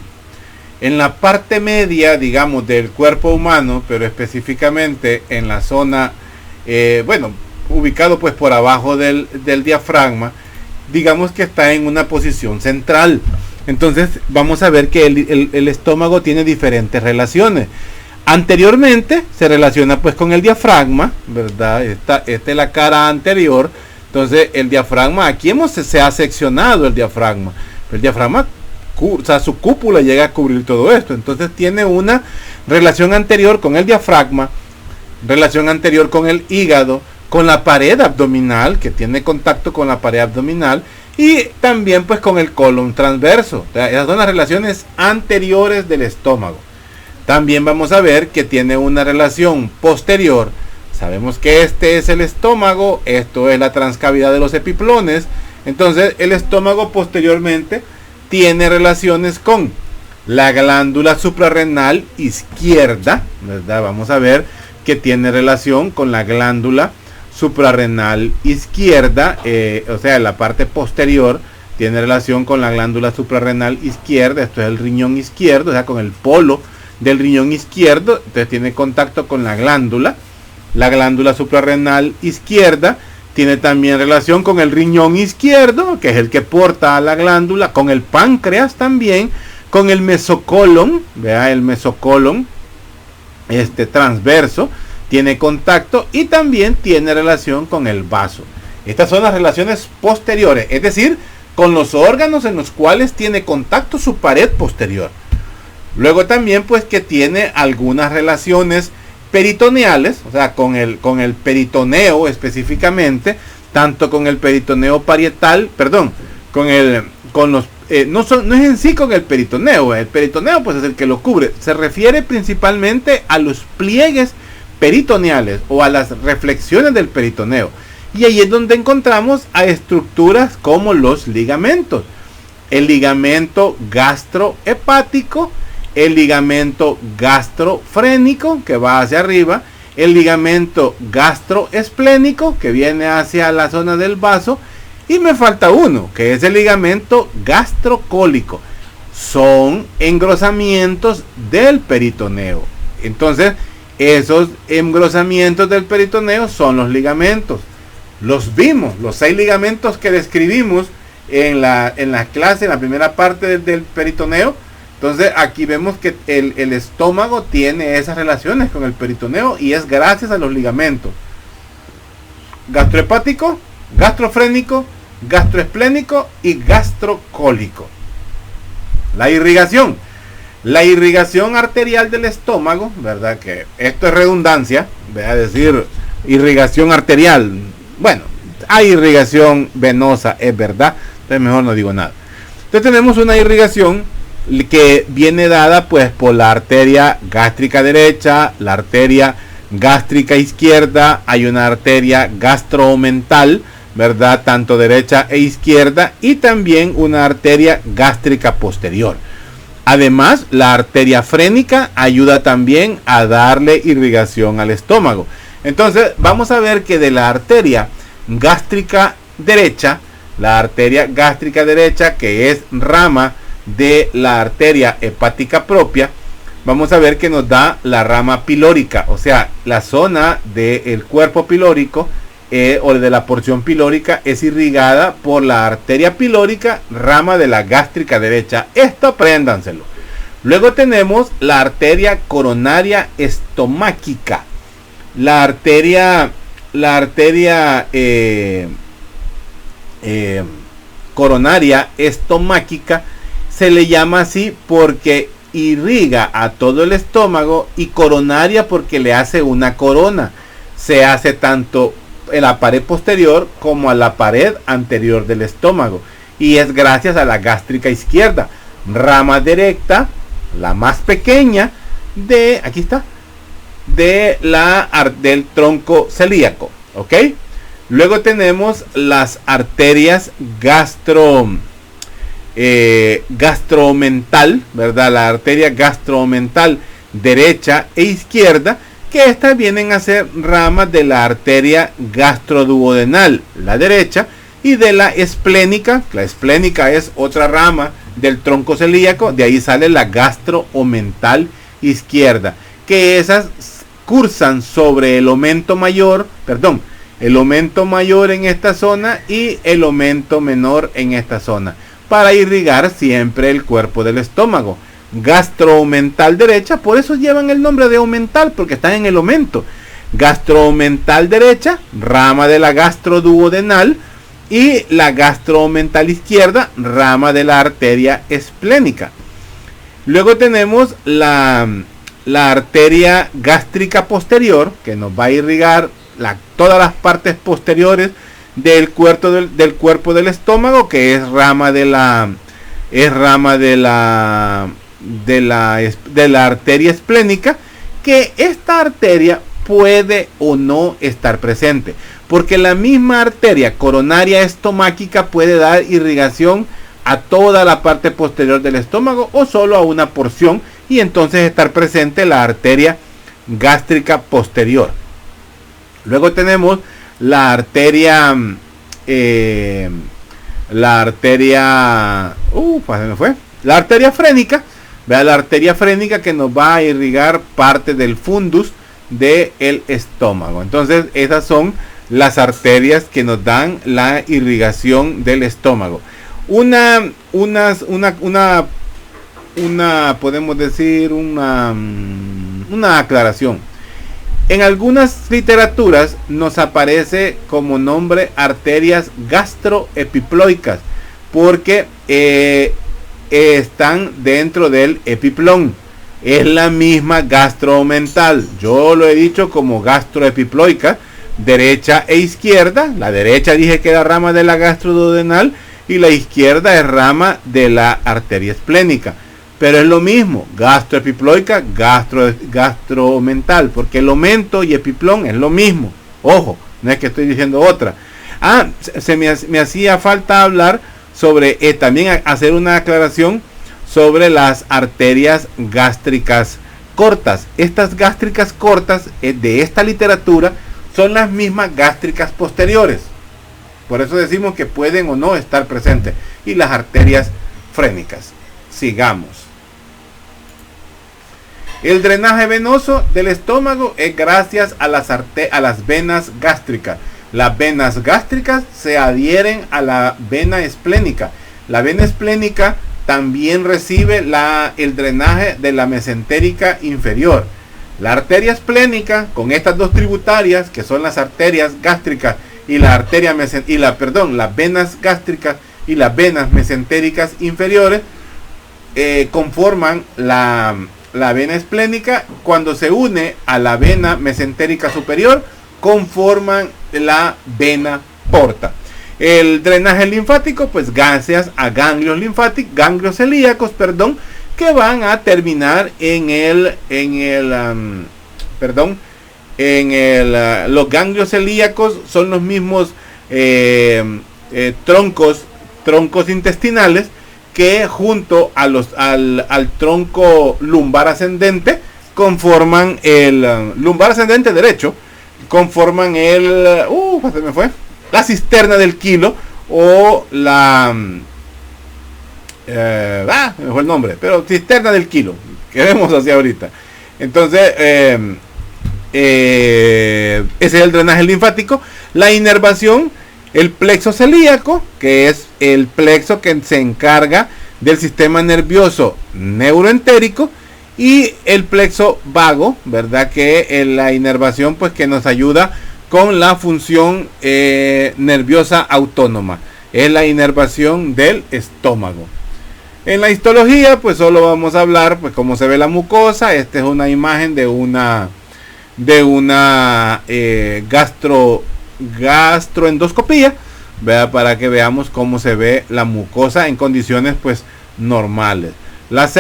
parte media, digamos, del cuerpo humano, pero específicamente en la zona, ubicado pues por abajo del diafragma, digamos que está en una posición central. Entonces vamos a ver que el estómago tiene diferentes relaciones. Anteriormente se relaciona pues con el diafragma, ¿verdad? Esta es la cara anterior. Entonces el diafragma, aquí se ha seccionado el diafragma. El diafragma, su cúpula llega a cubrir todo esto. Entonces tiene una relación anterior con el diafragma, relación anterior con el hígado, con la pared abdominal, que tiene contacto con la pared abdominal, y también pues con el colon transverso. O sea, esas son las relaciones anteriores del estómago. También vamos a ver que tiene una relación posterior. Sabemos que este es el estómago, esto es la transcavidad de los epiplones. Entonces el estómago posteriormente tiene relaciones con la glándula suprarrenal izquierda, ¿verdad? Vamos a ver que tiene relación con la glándula suprarrenal izquierda, o sea, la parte posterior tiene relación con la glándula suprarrenal izquierda. Esto es el riñón izquierdo, o sea, con el polo del riñón izquierdo. Entonces tiene contacto con la glándula suprarrenal izquierda. Tiene también relación con el riñón izquierdo, que es el que porta a la glándula, con el páncreas también, con el mesocolon, vea el mesocolon transverso, tiene contacto, y también tiene relación con el vaso. Estas son las relaciones posteriores, es decir, con los órganos en los cuales tiene contacto su pared posterior. Luego también pues que tiene algunas relaciones peritoneales, o sea, con el peritoneo específicamente, tanto con el peritoneo parietal, perdón, no es en sí con el peritoneo pues es el que lo cubre. Se refiere principalmente a los pliegues peritoneales o a las reflexiones del peritoneo, y ahí es donde encontramos a estructuras como los ligamentos, el ligamento gastrohepático, el ligamento gastrofrénico que va hacia arriba, el ligamento gastroesplénico que viene hacia la zona del vaso, y me falta uno que es el ligamento gastrocólico. Son engrosamientos del peritoneo. Entonces esos engrosamientos del peritoneo son los ligamentos. Los vimos, los 6 ligamentos que describimos en la clase, en la primera parte del peritoneo. Entonces aquí vemos que el estómago tiene esas relaciones con el peritoneo, y es gracias a los ligamentos gastrohepático, gastrofrénico, gastroesplénico y gastrocólico. La irrigación arterial del estómago, ¿verdad? Que esto es redundancia, voy a decir irrigación arterial. Bueno, hay irrigación venosa, es verdad, entonces mejor no digo nada. Entonces tenemos una irrigación que viene dada pues por la arteria gástrica derecha, la arteria gástrica izquierda, hay una arteria gastroomental, ¿verdad? Tanto derecha e izquierda, y también una arteria gástrica posterior. Además, la arteria frénica ayuda también a darle irrigación al estómago. Entonces, vamos a ver que de la arteria gástrica derecha, que es rama de la arteria hepática propia, vamos a ver que nos da la rama pilórica, o sea, la zona del cuerpo pilórico o de la porción pilórica es irrigada por la arteria pilórica, rama de la gástrica derecha. Esto apréndanselo. Luego tenemos la arteria coronaria estomáquica. La arteria coronaria estomáquica se le llama así porque irriga a todo el estómago, y coronaria porque le hace una corona. Se hace tanto en la pared posterior como a la pared anterior del estómago, y es gracias a la gástrica izquierda, rama directa, la más pequeña de, aquí está, del tronco celíaco, ¿ok? Luego tenemos las arterias gastroomental, ¿verdad? La arteria gastroomental derecha e izquierda, que estas vienen a ser ramas de la arteria gastroduodenal, la derecha, y de la esplénica. La esplénica es otra rama del tronco celíaco, de ahí sale la gastroomental izquierda, que esas cursan sobre el omentto mayor en esta zona y el omentto menor en esta zona, para irrigar siempre el cuerpo del estómago. Gastroomental derecha, por eso llevan el nombre de omental, porque están en el omentto. Gastroomental derecha, rama de la gastroduodenal, y la gastroomental izquierda, rama de la arteria esplénica. Luego tenemos la arteria gástrica posterior, que nos va a irrigar todas las partes posteriores del cuerpo del estómago, que es rama de la arteria esplénica, que esta arteria puede o no estar presente, porque la misma arteria coronaria estomáquica puede dar irrigación a toda la parte posterior del estómago o solo a una porción, y entonces estar presente la arteria gástrica posterior. Luego tenemos la arteria frénica. Vea, la arteria frénica, que nos va a irrigar parte del fundus del estómago. Entonces esas son las arterias que nos dan la irrigación del estómago. Podemos decir una aclaración. En algunas literaturas nos aparece como nombre arterias gastroepiploicas, porque están dentro del epiplón. Es la misma gastromental. Yo lo he dicho como gastroepiploica, derecha e izquierda. La derecha dije que era rama de la gastroduodenal y la izquierda es rama de la arteria esplénica. Pero es lo mismo, gastroepiploica, gastromental, porque el omento y epiplón es lo mismo. Ojo, no es que estoy diciendo otra. Me hacía falta hablar sobre, también hacer una aclaración sobre las arterias gástricas cortas. Estas gástricas cortas de esta literatura son las mismas gástricas posteriores. Por eso decimos que pueden o no estar presentes. Y las arterias frénicas. Sigamos. El drenaje venoso del estómago es gracias a las venas gástricas. Las venas gástricas se adhieren a la vena esplénica. La vena esplénica también recibe el drenaje de la mesentérica inferior. La arteria esplénica, con estas dos tributarias, que son las arterias gástricas y las venas gástricas y las venas mesentéricas inferiores, conforman la vena esplénica. Cuando se une a la vena mesentérica superior, conforman la vena porta. El drenaje linfático, pues gracias a ganglios celíacos, que van a terminar los ganglios celíacos son los mismos troncos intestinales que junto a al tronco lumbar ascendente conforman el lumbar ascendente derecho, conforman la cisterna del quilo, o me fue el nombre, pero cisterna del quilo, que vemos así ahorita. Entonces, ese es el drenaje linfático. La inervación, el plexo celíaco, que es el plexo que se encarga del sistema nervioso neuroentérico, y el plexo vago, ¿verdad? Que la inervación, pues, que nos ayuda con la función nerviosa autónoma. Es la inervación del estómago. En la histología, pues solo vamos a hablar, pues, cómo se ve la mucosa. Esta es una imagen de una gastroendoscopía, ¿verdad? Para que veamos cómo se ve la mucosa en condiciones, pues, normales. Las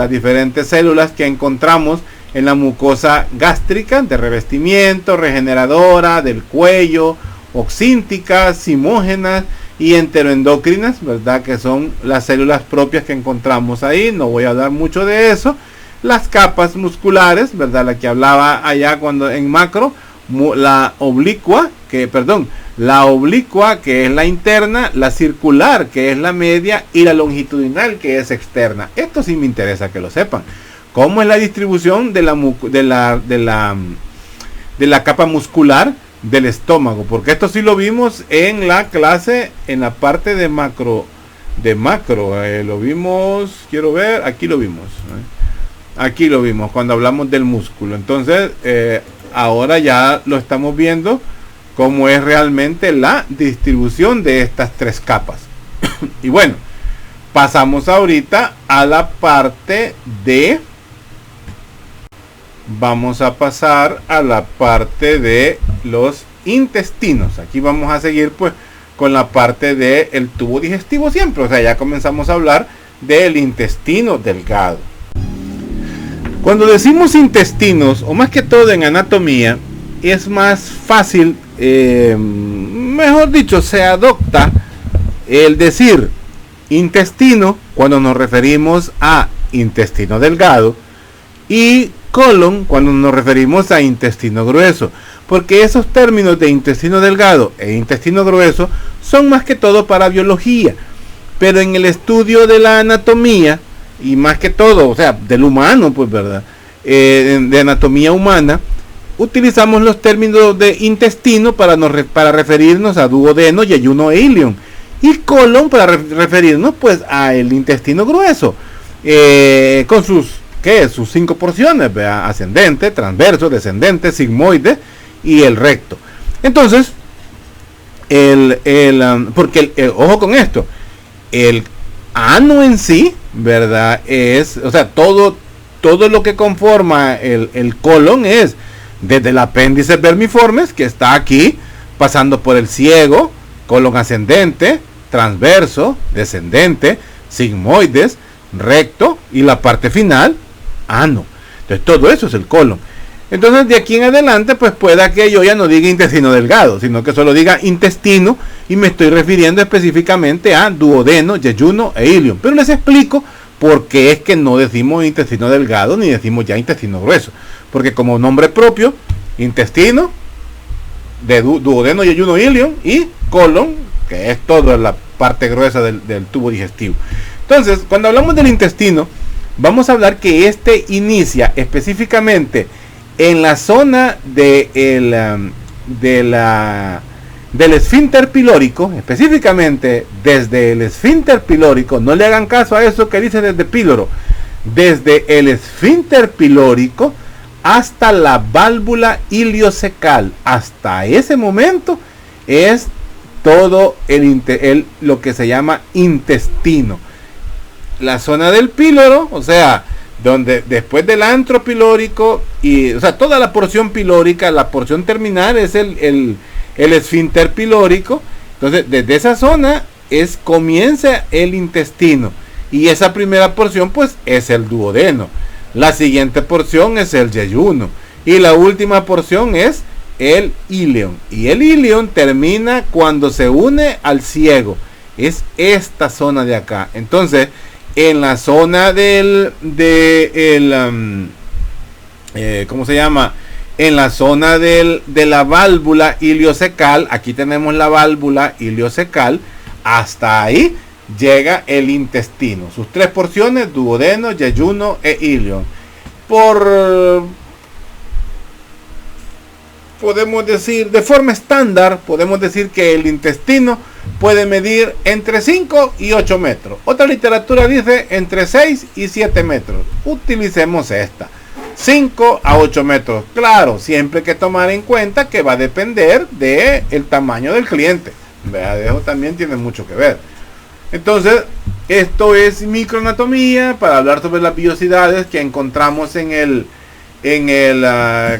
diferentes células que encontramos en la mucosa gástrica, de revestimiento, regeneradora, del cuello, oxínticas, simógenas y enteroendocrinas, ¿verdad? Que son las células propias que encontramos ahí. No voy a hablar mucho de eso. Las capas musculares, ¿verdad? La que hablaba allá cuando en macro, la oblicua, que es la interna, la circular, que es la media, y la longitudinal, que es externa. Esto sí me interesa que lo sepan. ¿Cómo es la distribución de la capa muscular del estómago? Porque esto sí lo vimos en la clase, en la parte de macro. Lo vimos, quiero ver, aquí lo vimos. Aquí lo vimos cuando hablamos del músculo. Entonces, ahora ya lo estamos viendo cómo es realmente la distribución de estas tres capas. Y bueno, pasamos ahorita a la parte de... Vamos a pasar a la parte de los intestinos. Aquí vamos a seguir pues con la parte del tubo digestivo siempre. O sea, ya comenzamos a hablar del intestino delgado. Cuando decimos intestinos, o más que todo en anatomía, es más fácil, mejor dicho, se adopta el decir intestino cuando nos referimos a intestino delgado y colon cuando nos referimos a intestino grueso, porque esos términos de intestino delgado e intestino grueso son más que todo para biología, pero en el estudio de la anatomía y más que todo, o sea, del humano, pues verdad, de anatomía humana, utilizamos los términos de intestino para referirnos a duodeno, yeyuno e ilion, y colon para referirnos pues a el intestino grueso, con sus 5 porciones, ¿verdad? Ascendente, transverso, descendente, sigmoide y el recto. Entonces, ojo con esto, el ano en sí, ¿verdad? Es, o sea, todo lo que conforma el colon es desde el apéndice vermiformes, que está aquí, pasando por el ciego, colon ascendente, transverso, descendente, sigmoides, recto y la parte final, ano. Entonces todo eso es el colon. Entonces de aquí en adelante pues pueda que yo ya no diga intestino delgado, sino que solo diga intestino y me estoy refiriendo específicamente a duodeno, yeyuno e ilion. Pero les explico por qué es que no decimos intestino delgado ni decimos ya intestino grueso. Porque como nombre propio, intestino, de duodeno, yeyuno, ilion y colon, que es toda la parte gruesa del tubo digestivo. Entonces, cuando hablamos del intestino, vamos a hablar que este inicia específicamente en la zona del esfínter pilórico, específicamente desde el esfínter pilórico. No le hagan caso a eso que dice desde píloro. Desde el esfínter pilórico hasta la válvula iliocecal. Hasta ese momento es todo lo que se llama intestino. La zona del píloro, o sea, donde después del antro pilórico y, o sea, toda la porción pilórica, la porción terminal es el esfínter pilórico. Entonces, desde esa zona comienza el intestino y esa primera porción pues es el duodeno. La siguiente porción es el yeyuno y la última porción es el ilion. Y el ilion termina cuando se une al ciego. Es esta zona de acá. Entonces, en la zona ¿cómo se llama? En la zona de la válvula iliocecal, aquí tenemos la válvula iliocecal, hasta ahí llega el intestino. Sus 3 porciones, duodeno, yeyuno e ilion. Podemos decir, de forma estándar, podemos decir que el intestino puede medir entre 5 y 8 metros. Otra literatura dice entre 6 y 7 metros. Utilicemos esta. 5 a 8 metros. Claro, siempre hay que tomar en cuenta que va a depender del tamaño del cliente. Eso también tiene mucho que ver. Entonces, esto es microanatomía para hablar sobre las vellosidades que encontramos en el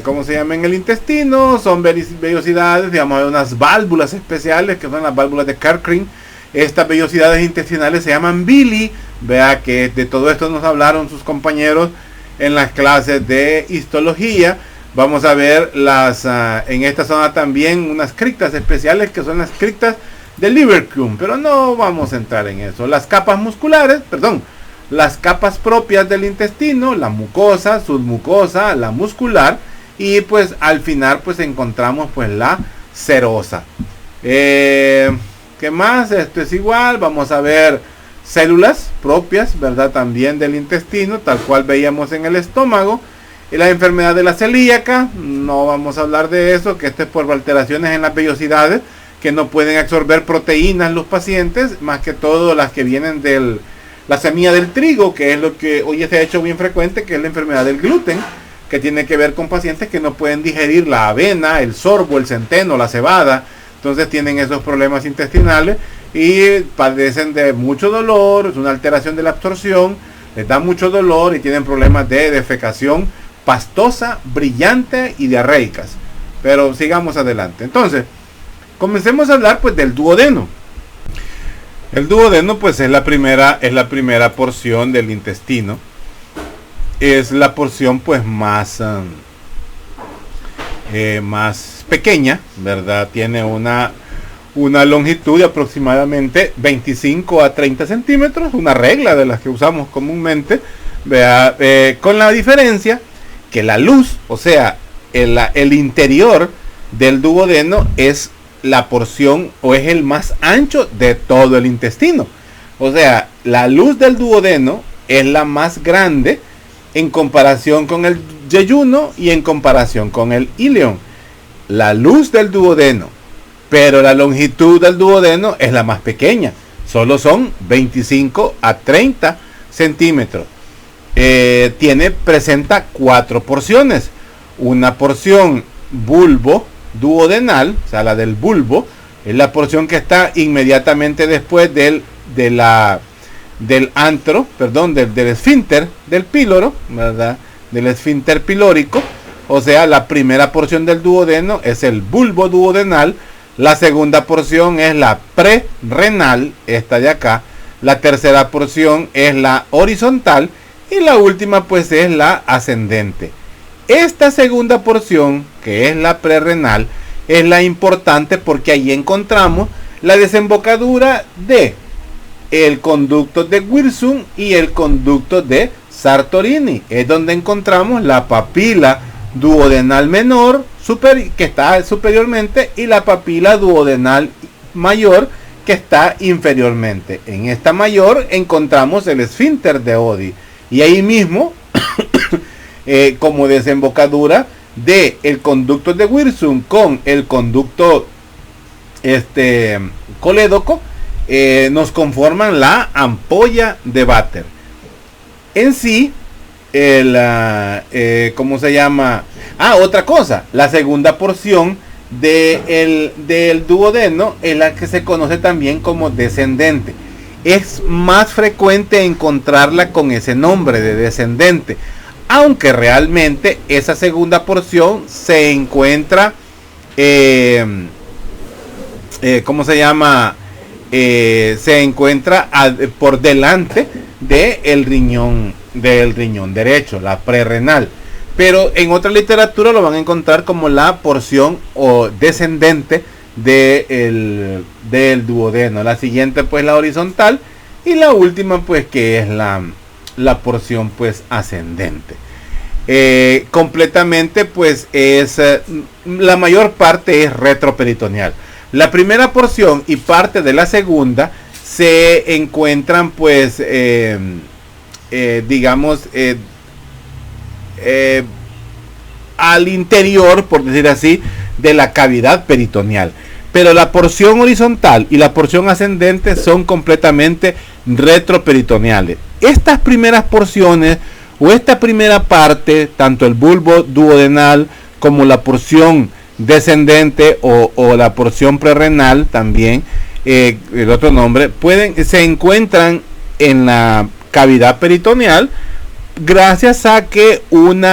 ¿cómo se llama? En el intestino. Son vellosidades, digamos, hay unas válvulas especiales que son las válvulas de Kerckring. Estas vellosidades intestinales se llaman villi. Vea que de todo esto nos hablaron sus compañeros en las clases de histología. Vamos a ver en esta zona también unas criptas especiales que son las criptas de Lieberkühn, pero no vamos a entrar en eso. Las capas musculares, las capas propias del intestino, la mucosa, submucosa, la muscular y pues al final pues encontramos pues la serosa. ¿Qué más? Esto es igual, vamos a ver células propias, ¿verdad? También del intestino, tal cual veíamos en el estómago. Y la enfermedad de la celíaca, no vamos a hablar de eso, que esto es por alteraciones en las vellosidades, que no pueden absorber proteínas los pacientes, más que todo las que vienen de la semilla del trigo, que es lo que hoy se ha hecho bien frecuente, que es la enfermedad del gluten, que tiene que ver con pacientes que no pueden digerir la avena, el sorgo, el centeno, la cebada. Entonces tienen esos problemas intestinales y padecen de mucho dolor, es una alteración de la absorción, les da mucho dolor y tienen problemas de defecación pastosa, brillante y diarreicas. pero sigamos adelante. Entonces, comencemos a hablar pues del duodeno. El duodeno pues es la primera porción del intestino. Es la porción pues más pequeña, ¿verdad? Tiene una longitud de aproximadamente 25 a 30 centímetros, una regla de las que usamos comúnmente, ¿vea? Con la diferencia que la luz, o sea, el interior del duodeno es la porción o es el más ancho de todo el intestino. O sea, la luz del duodeno es la más grande en comparación con el yeyuno y en comparación con el íleon. La luz del duodeno, pero la longitud del duodeno es la más pequeña. Solo son 25 a 30 centímetros. Presenta 4 porciones. Una porción bulbo duodenal, o sea, la del bulbo, es la porción que está inmediatamente después del esfínter del píloro, ¿verdad? Del esfínter pilórico. O sea, la primera porción del duodeno es el bulbo duodenal. La segunda porción es la prerrenal, esta de acá. La tercera porción es la horizontal. Y la última pues es la ascendente. Esta segunda porción, que es la prerrenal, es la importante porque ahí encontramos la desembocadura de el conducto de Wirsung y el conducto de Sartorini. Es donde encontramos la papila duodenal menor que está superiormente y la papila duodenal mayor que está inferiormente. En esta mayor encontramos el esfínter de Oddi y ahí mismo como desembocadura de el conducto de Wirsung con el conducto colédoco nos conforman la ampolla de Vater. En sí, ¿cómo se llama? Otra cosa, la segunda porción del duodeno es la que se conoce también como descendente. Es más frecuente encontrarla con ese nombre de descendente, aunque realmente esa segunda porción se encuentra, ¿cómo se llama? Se encuentra por delante del riñón derecho, la prerrenal. Pero en otra literatura lo van a encontrar como la porción o descendente del duodeno. La siguiente pues la horizontal y la última pues que es la porción pues ascendente. Completamente pues es la mayor parte es retroperitoneal. La primera porción y parte de la segunda se encuentran pues digamos al interior, por decir así, de la cavidad peritoneal. Pero la porción horizontal y la porción ascendente son completamente retroperitoneales. Estas primeras porciones o esta primera parte, tanto el bulbo duodenal como la porción descendente o la porción prerrenal también, el otro nombre, se encuentran en la cavidad peritoneal gracias a que un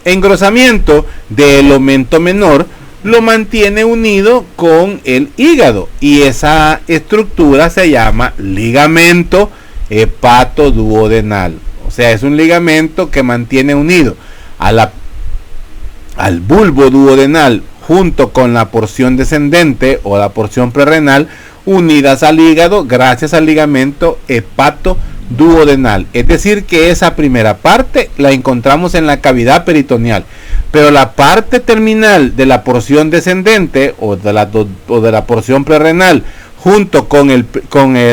engrosamiento del omento menor lo mantiene unido con el hígado y esa estructura se llama ligamento hepatoduodenal. O sea, es un ligamento que mantiene unido al bulbo duodenal junto con la porción descendente o la porción prerrenal unidas al hígado gracias al ligamento hepatoduodenal. Es decir, que esa primera parte la encontramos en la cavidad peritoneal, pero la parte terminal de la porción descendente o de la porción prerrenal junto con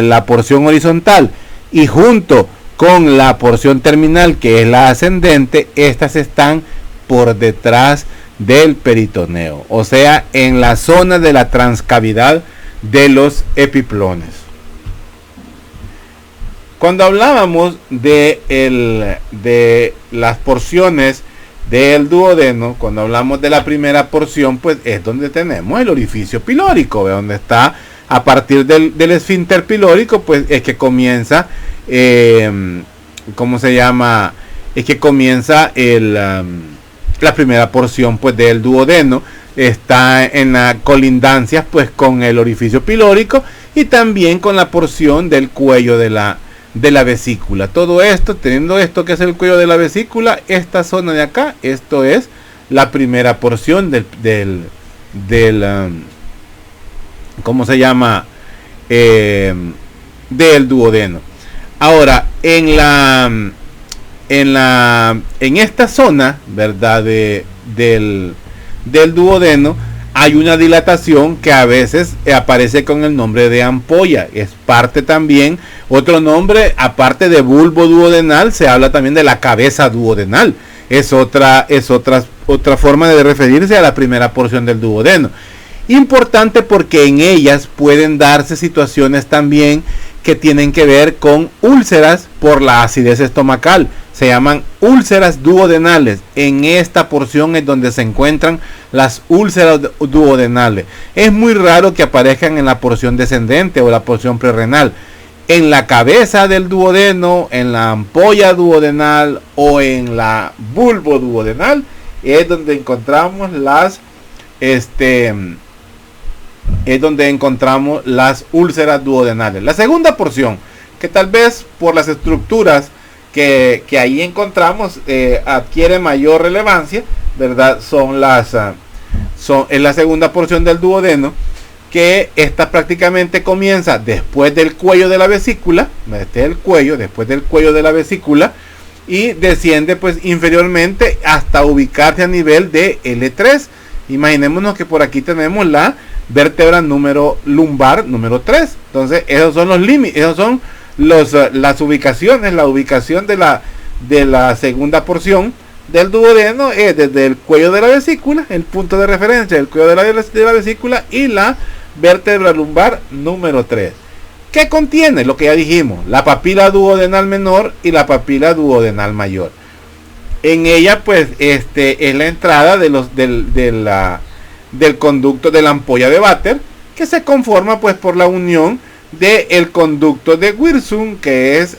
la porción horizontal y junto con la porción terminal que es la ascendente, estas están por detrás del peritoneo, o sea, en la zona de la transcavidad de los epiplones. Cuando hablábamos de las porciones del duodeno, cuando hablamos de la primera porción, pues es donde tenemos el orificio pilórico, donde está a partir del esfínter pilórico, pues es que comienza, ¿cómo se llama? Es que comienza la primera porción pues del duodeno, está en la colindancias pues con el orificio pilórico y también con la porción del cuello de la vesícula. Todo esto, teniendo esto que es el cuello de la vesícula, esta zona de acá, esto es la primera porción del ¿cómo se llama? Del duodeno. Ahora, en esta zona, ¿verdad? Del duodeno hay una dilatación que a veces aparece con el nombre de ampolla. Es parte también, otro nombre, aparte de bulbo duodenal, se habla también de la cabeza duodenal. Es otra forma de referirse a la primera porción del duodeno. Importante porque en ellas pueden darse situaciones también que tienen que ver con úlceras por la acidez estomacal. Se llaman úlceras duodenales. En esta porción es donde se encuentran las úlceras duodenales. Es muy raro que aparezcan en la porción descendente o la porción prerrenal. En la cabeza del duodeno, en la ampolla duodenal o en la bulbo duodenal es donde encontramos las úlceras duodenales. La segunda porción, que tal vez por las estructuras que ahí encontramos adquiere mayor relevancia, ¿verdad? Es la segunda porción del duodeno, que esta prácticamente comienza después del cuello de la vesícula, después del cuello de la vesícula, y desciende pues inferiormente hasta ubicarse a nivel de L3. Imaginémonos que por aquí tenemos la vértebra lumbar número 3. Entonces esos son los límites, esos son las ubicaciones. La ubicación de la segunda porción del duodeno es desde el cuello de la vesícula, el punto de referencia del cuello de la vesícula, y la vértebra lumbar número 3. ¿Qué contiene? Lo que ya dijimos, la papila duodenal menor y la papila duodenal mayor. En ella pues es la entrada del conducto de la ampolla de Vater, que se conforma pues por la unión del conducto de Wirsung, que es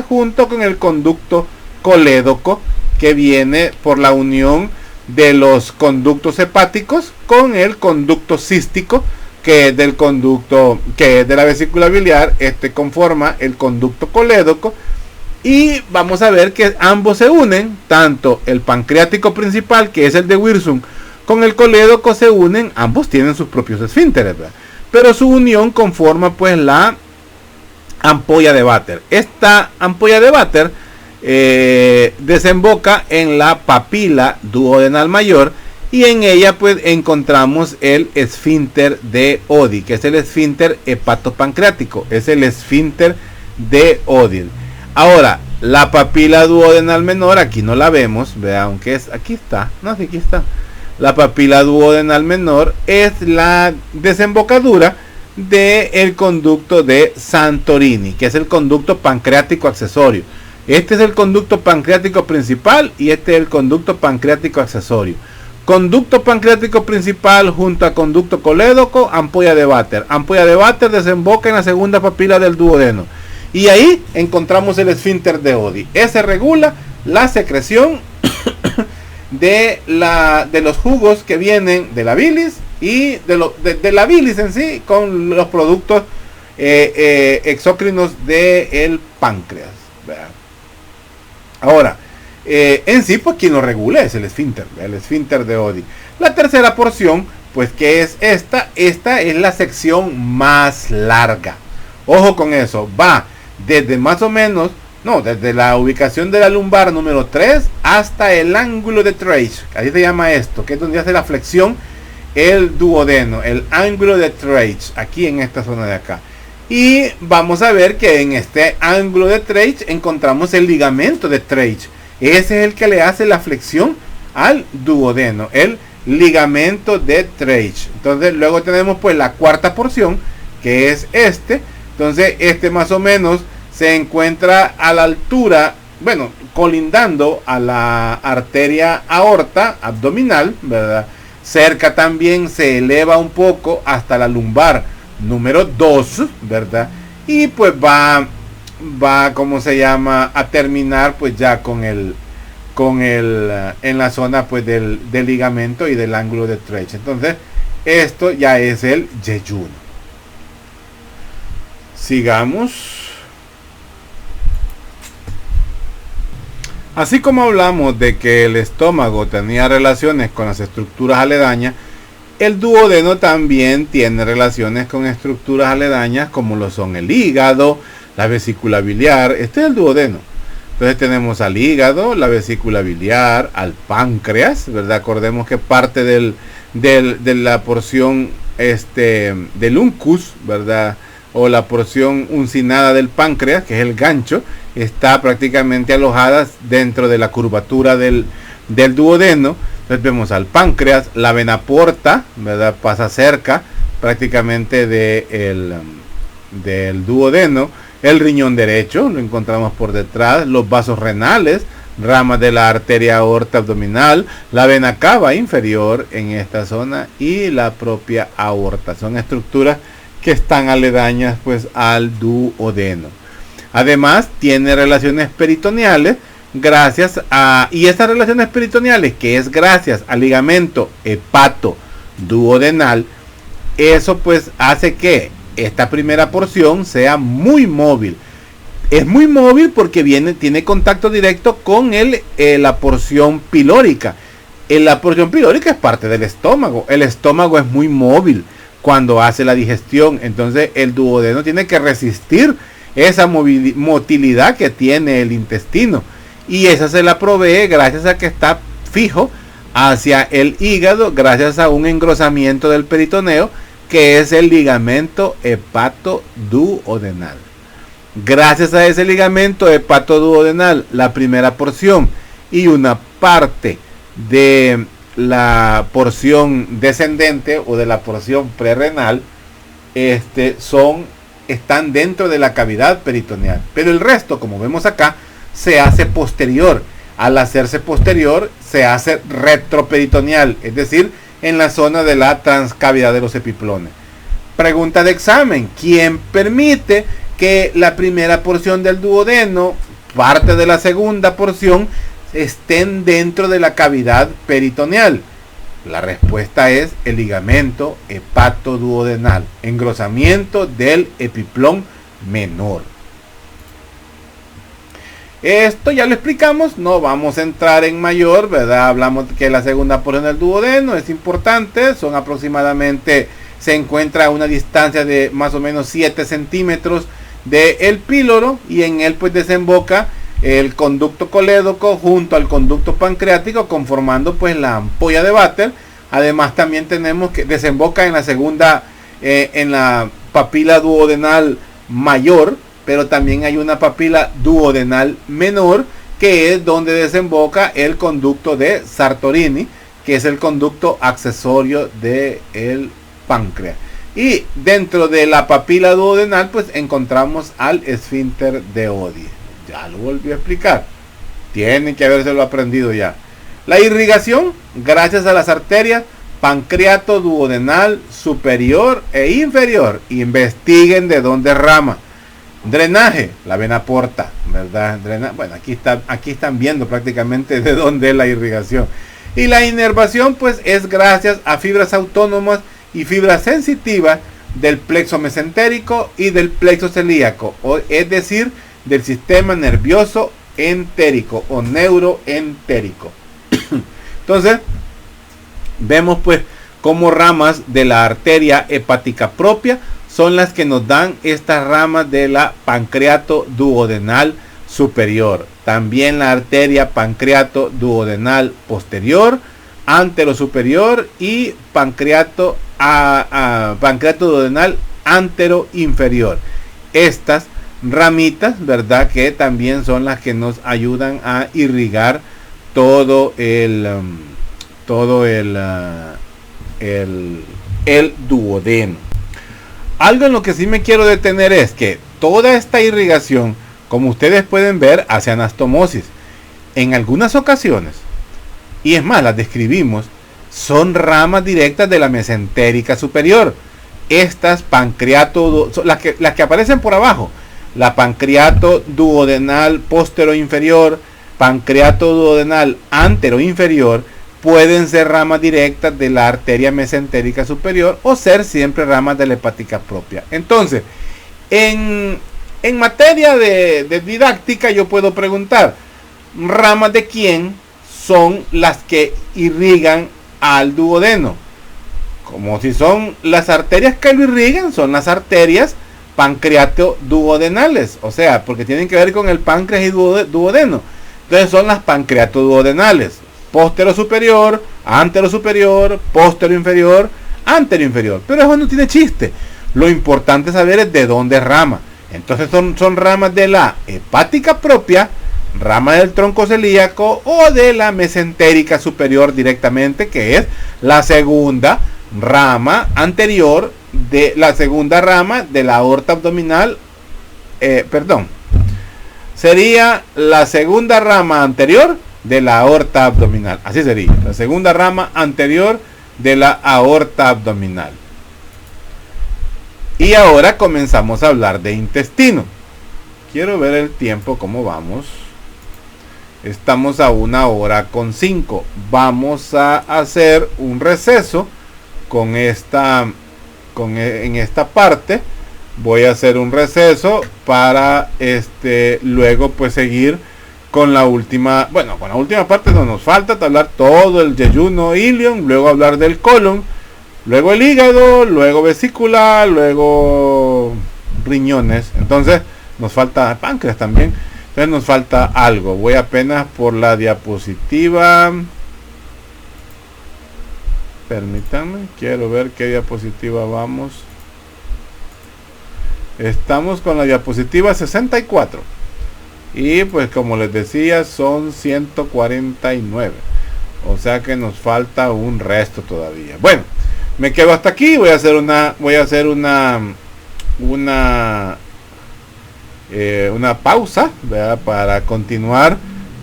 junto con el conducto colédoco, que viene por la unión de los conductos hepáticos con el conducto cístico, que es de la vesícula biliar. Conforma el conducto colédoco, y vamos a ver que ambos se unen, tanto el pancreático principal, que es el de Wirsung, con el colédoco se unen. Ambos tienen sus propios esfínteres, ¿verdad? Pero su unión conforma pues la ampolla de Vater. Esta ampolla de Vater desemboca en la papila duodenal mayor, y en ella pues encontramos el esfínter de Oddi, que es el esfínter hepatopancreático, es el esfínter de Oddi. Ahora, la papila duodenal menor, aquí no la vemos, vea, aunque aquí está. La papila duodenal menor es la desembocadura del conducto de Santorini, que es el conducto pancreático accesorio. Este es el conducto pancreático principal y este es el conducto pancreático accesorio. Conducto pancreático principal junto a conducto colédoco, ampolla de Vater. Ampolla de Vater desemboca en la segunda papila del duodeno. Y ahí encontramos el esfínter de Oddi. Ese regula la secreción de los jugos que vienen de la bilis y de la bilis en sí, con los productos exócrinos del páncreas, ¿verdad? Ahora, en sí, pues quien lo regula es el esfínter de Oddi. La tercera porción, pues que es esta es la sección más larga. Ojo con eso, va desde desde la ubicación de la lumbar número 3 hasta el ángulo de Treitch, así se llama esto, que es donde hace la flexión el duodeno, el ángulo de Treitch, aquí en esta zona de acá. Y vamos a ver que en este ángulo de Treitch encontramos el ligamento de Treitch. Ese es el que le hace la flexión al duodeno, el ligamento de Treitch. Entonces luego tenemos pues la cuarta porción, que es entonces más o menos se encuentra a la altura, colindando a la arteria aorta abdominal, ¿verdad? Cerca también se eleva un poco hasta la lumbar número 2, ¿verdad? Y pues va ¿cómo se llama? A terminar pues ya con en la zona pues del ligamento y del ángulo de Treach. Entonces esto ya es el yeyuno. Sigamos. Así como hablamos de que el estómago tenía relaciones con las estructuras aledañas, el duodeno también tiene relaciones con estructuras aledañas como lo son el hígado, la vesícula biliar. Este es el duodeno. Entonces tenemos al hígado, la vesícula biliar, al páncreas, ¿verdad? Acordemos que parte de la porción del uncus, ¿verdad? O la porción uncinada del páncreas, que es el gancho, está prácticamente alojada dentro de la curvatura del duodeno. Entonces vemos al páncreas, la vena porta, ¿verdad? Pasa cerca prácticamente del duodeno. El riñón derecho lo encontramos por detrás, los vasos renales, ramas de la arteria aorta abdominal, la vena cava inferior en esta zona y la propia aorta. Son estructuras que están aledañas pues al duodeno. Además tiene relaciones peritoneales y estas relaciones peritoneales, que es gracias al ligamento hepato-duodenal, eso pues hace que esta primera porción sea muy móvil. Es muy móvil porque tiene contacto directo con la porción pilórica. La porción pilórica es parte del estómago. El estómago es muy móvil cuando hace la digestión. Entonces el duodeno tiene que resistir esa motilidad que tiene el intestino. Y esa se la provee gracias a que está fijo hacia el hígado, gracias a un engrosamiento del peritoneo, que es el ligamento hepatoduodenal. Gracias a ese ligamento hepatoduodenal, la primera porción y una parte de la porción descendente o de la porción prerrenal están dentro de la cavidad peritoneal. Pero el resto, como vemos acá, se hace posterior. Al hacerse posterior, se hace retroperitoneal, es decir, en la zona de la transcavidad de los epiplones. Pregunta de examen: ¿quién permite que la primera porción del duodeno, parte de la segunda porción, estén dentro de la cavidad peritoneal? La respuesta es el ligamento hepatoduodenal, engrosamiento del epiplón menor. Esto ya lo explicamos, no vamos a entrar en mayor, ¿verdad? Hablamos que la segunda porción del duodeno es importante, son aproximadamente, se encuentra a una distancia de más o menos 7 centímetros del píloro, y en él pues desemboca el conducto colédoco junto al conducto pancreático, conformando pues la ampolla de Vater. Además también tenemos que desemboca en la segunda, en la papila duodenal mayor, pero también hay una papila duodenal menor, que es donde desemboca el conducto de Sartorini, que es el conducto accesorio del páncreas. Y dentro de la papila duodenal pues encontramos al esfínter de Oddi. Ya lo volví a explicar, tienen que habérselo aprendido ya. La irrigación, gracias a las arterias pancreato duodenal superior e inferior. Investiguen de dónde rama. Drenaje, la vena porta, ¿verdad? Bueno, aquí están viendo prácticamente de dónde es la irrigación. Y la inervación pues es gracias a fibras autónomas y fibras sensitivas del plexo mesentérico y del plexo celíaco, es decir, del sistema nervioso entérico o neuroentérico. Entonces vemos pues como ramas de la arteria hepática propia son las que nos dan estas ramas de la pancreato duodenal superior. También la arteria pancreato duodenal posterior, antero superior, y pancreato duodenal antero inferior. Estas ramitas, ¿verdad?, que también son las que nos ayudan a irrigar todo el duodeno. Algo en lo que sí me quiero detener es que toda esta irrigación, como ustedes pueden ver, hace anastomosis. En algunas ocasiones, y es más, las describimos, son ramas directas de la mesentérica superior. Estas pancreato, las que aparecen por abajo, la pancreato duodenal posterior inferior, pancreato duodenal antero inferior pueden ser ramas directas de la arteria mesentérica superior o ser siempre ramas de la hepática propia. Entonces, en materia de didáctica yo puedo preguntar, ¿ramas de quién son las que irrigan al duodeno? Como si son las arterias que lo irrigan, son las arterias pancreato-duodenales, o sea, porque tienen que ver con el páncreas y duodeno. Entonces son las pancreato-duodenales, póstero superior, antero superior, póstero inferior, antero inferior. Pero eso no tiene chiste. Lo importante saber es de dónde rama. Entonces son ramas de la hepática propia, rama del tronco celíaco o de la mesentérica superior directamente, que es la segunda rama anterior de la segunda rama de la aorta abdominal, sería la segunda rama anterior de la aorta abdominal. Así sería, la segunda rama anterior de la aorta abdominal. Y ahora comenzamos a hablar de intestino. Quiero ver el tiempo, cómo vamos. Estamos a 1:05. Vamos a hacer un receso en esta parte. Voy a hacer un receso para luego pues seguir con la última. Bueno, con la última parte no nos falta hablar todo el yeyuno ilion, luego hablar del colon, luego el hígado, luego vesícula, luego riñones. Entonces nos falta páncreas también. Entonces nos falta algo. Voy apenas por la diapositiva. Permítanme, quiero ver qué diapositiva vamos. Estamos con la diapositiva 64. Y pues como les decía, son 149. O sea que nos falta un resto todavía. Bueno, me quedo hasta aquí. Voy a hacer una pausa, ¿verdad? Para continuar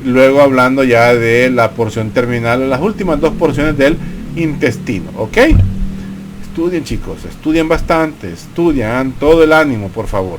luego hablando ya de la porción terminal, las últimas dos porciones del intestino. ¿Ok? Estudien, chicos, estudien bastante, estudian todo el ánimo, por favor.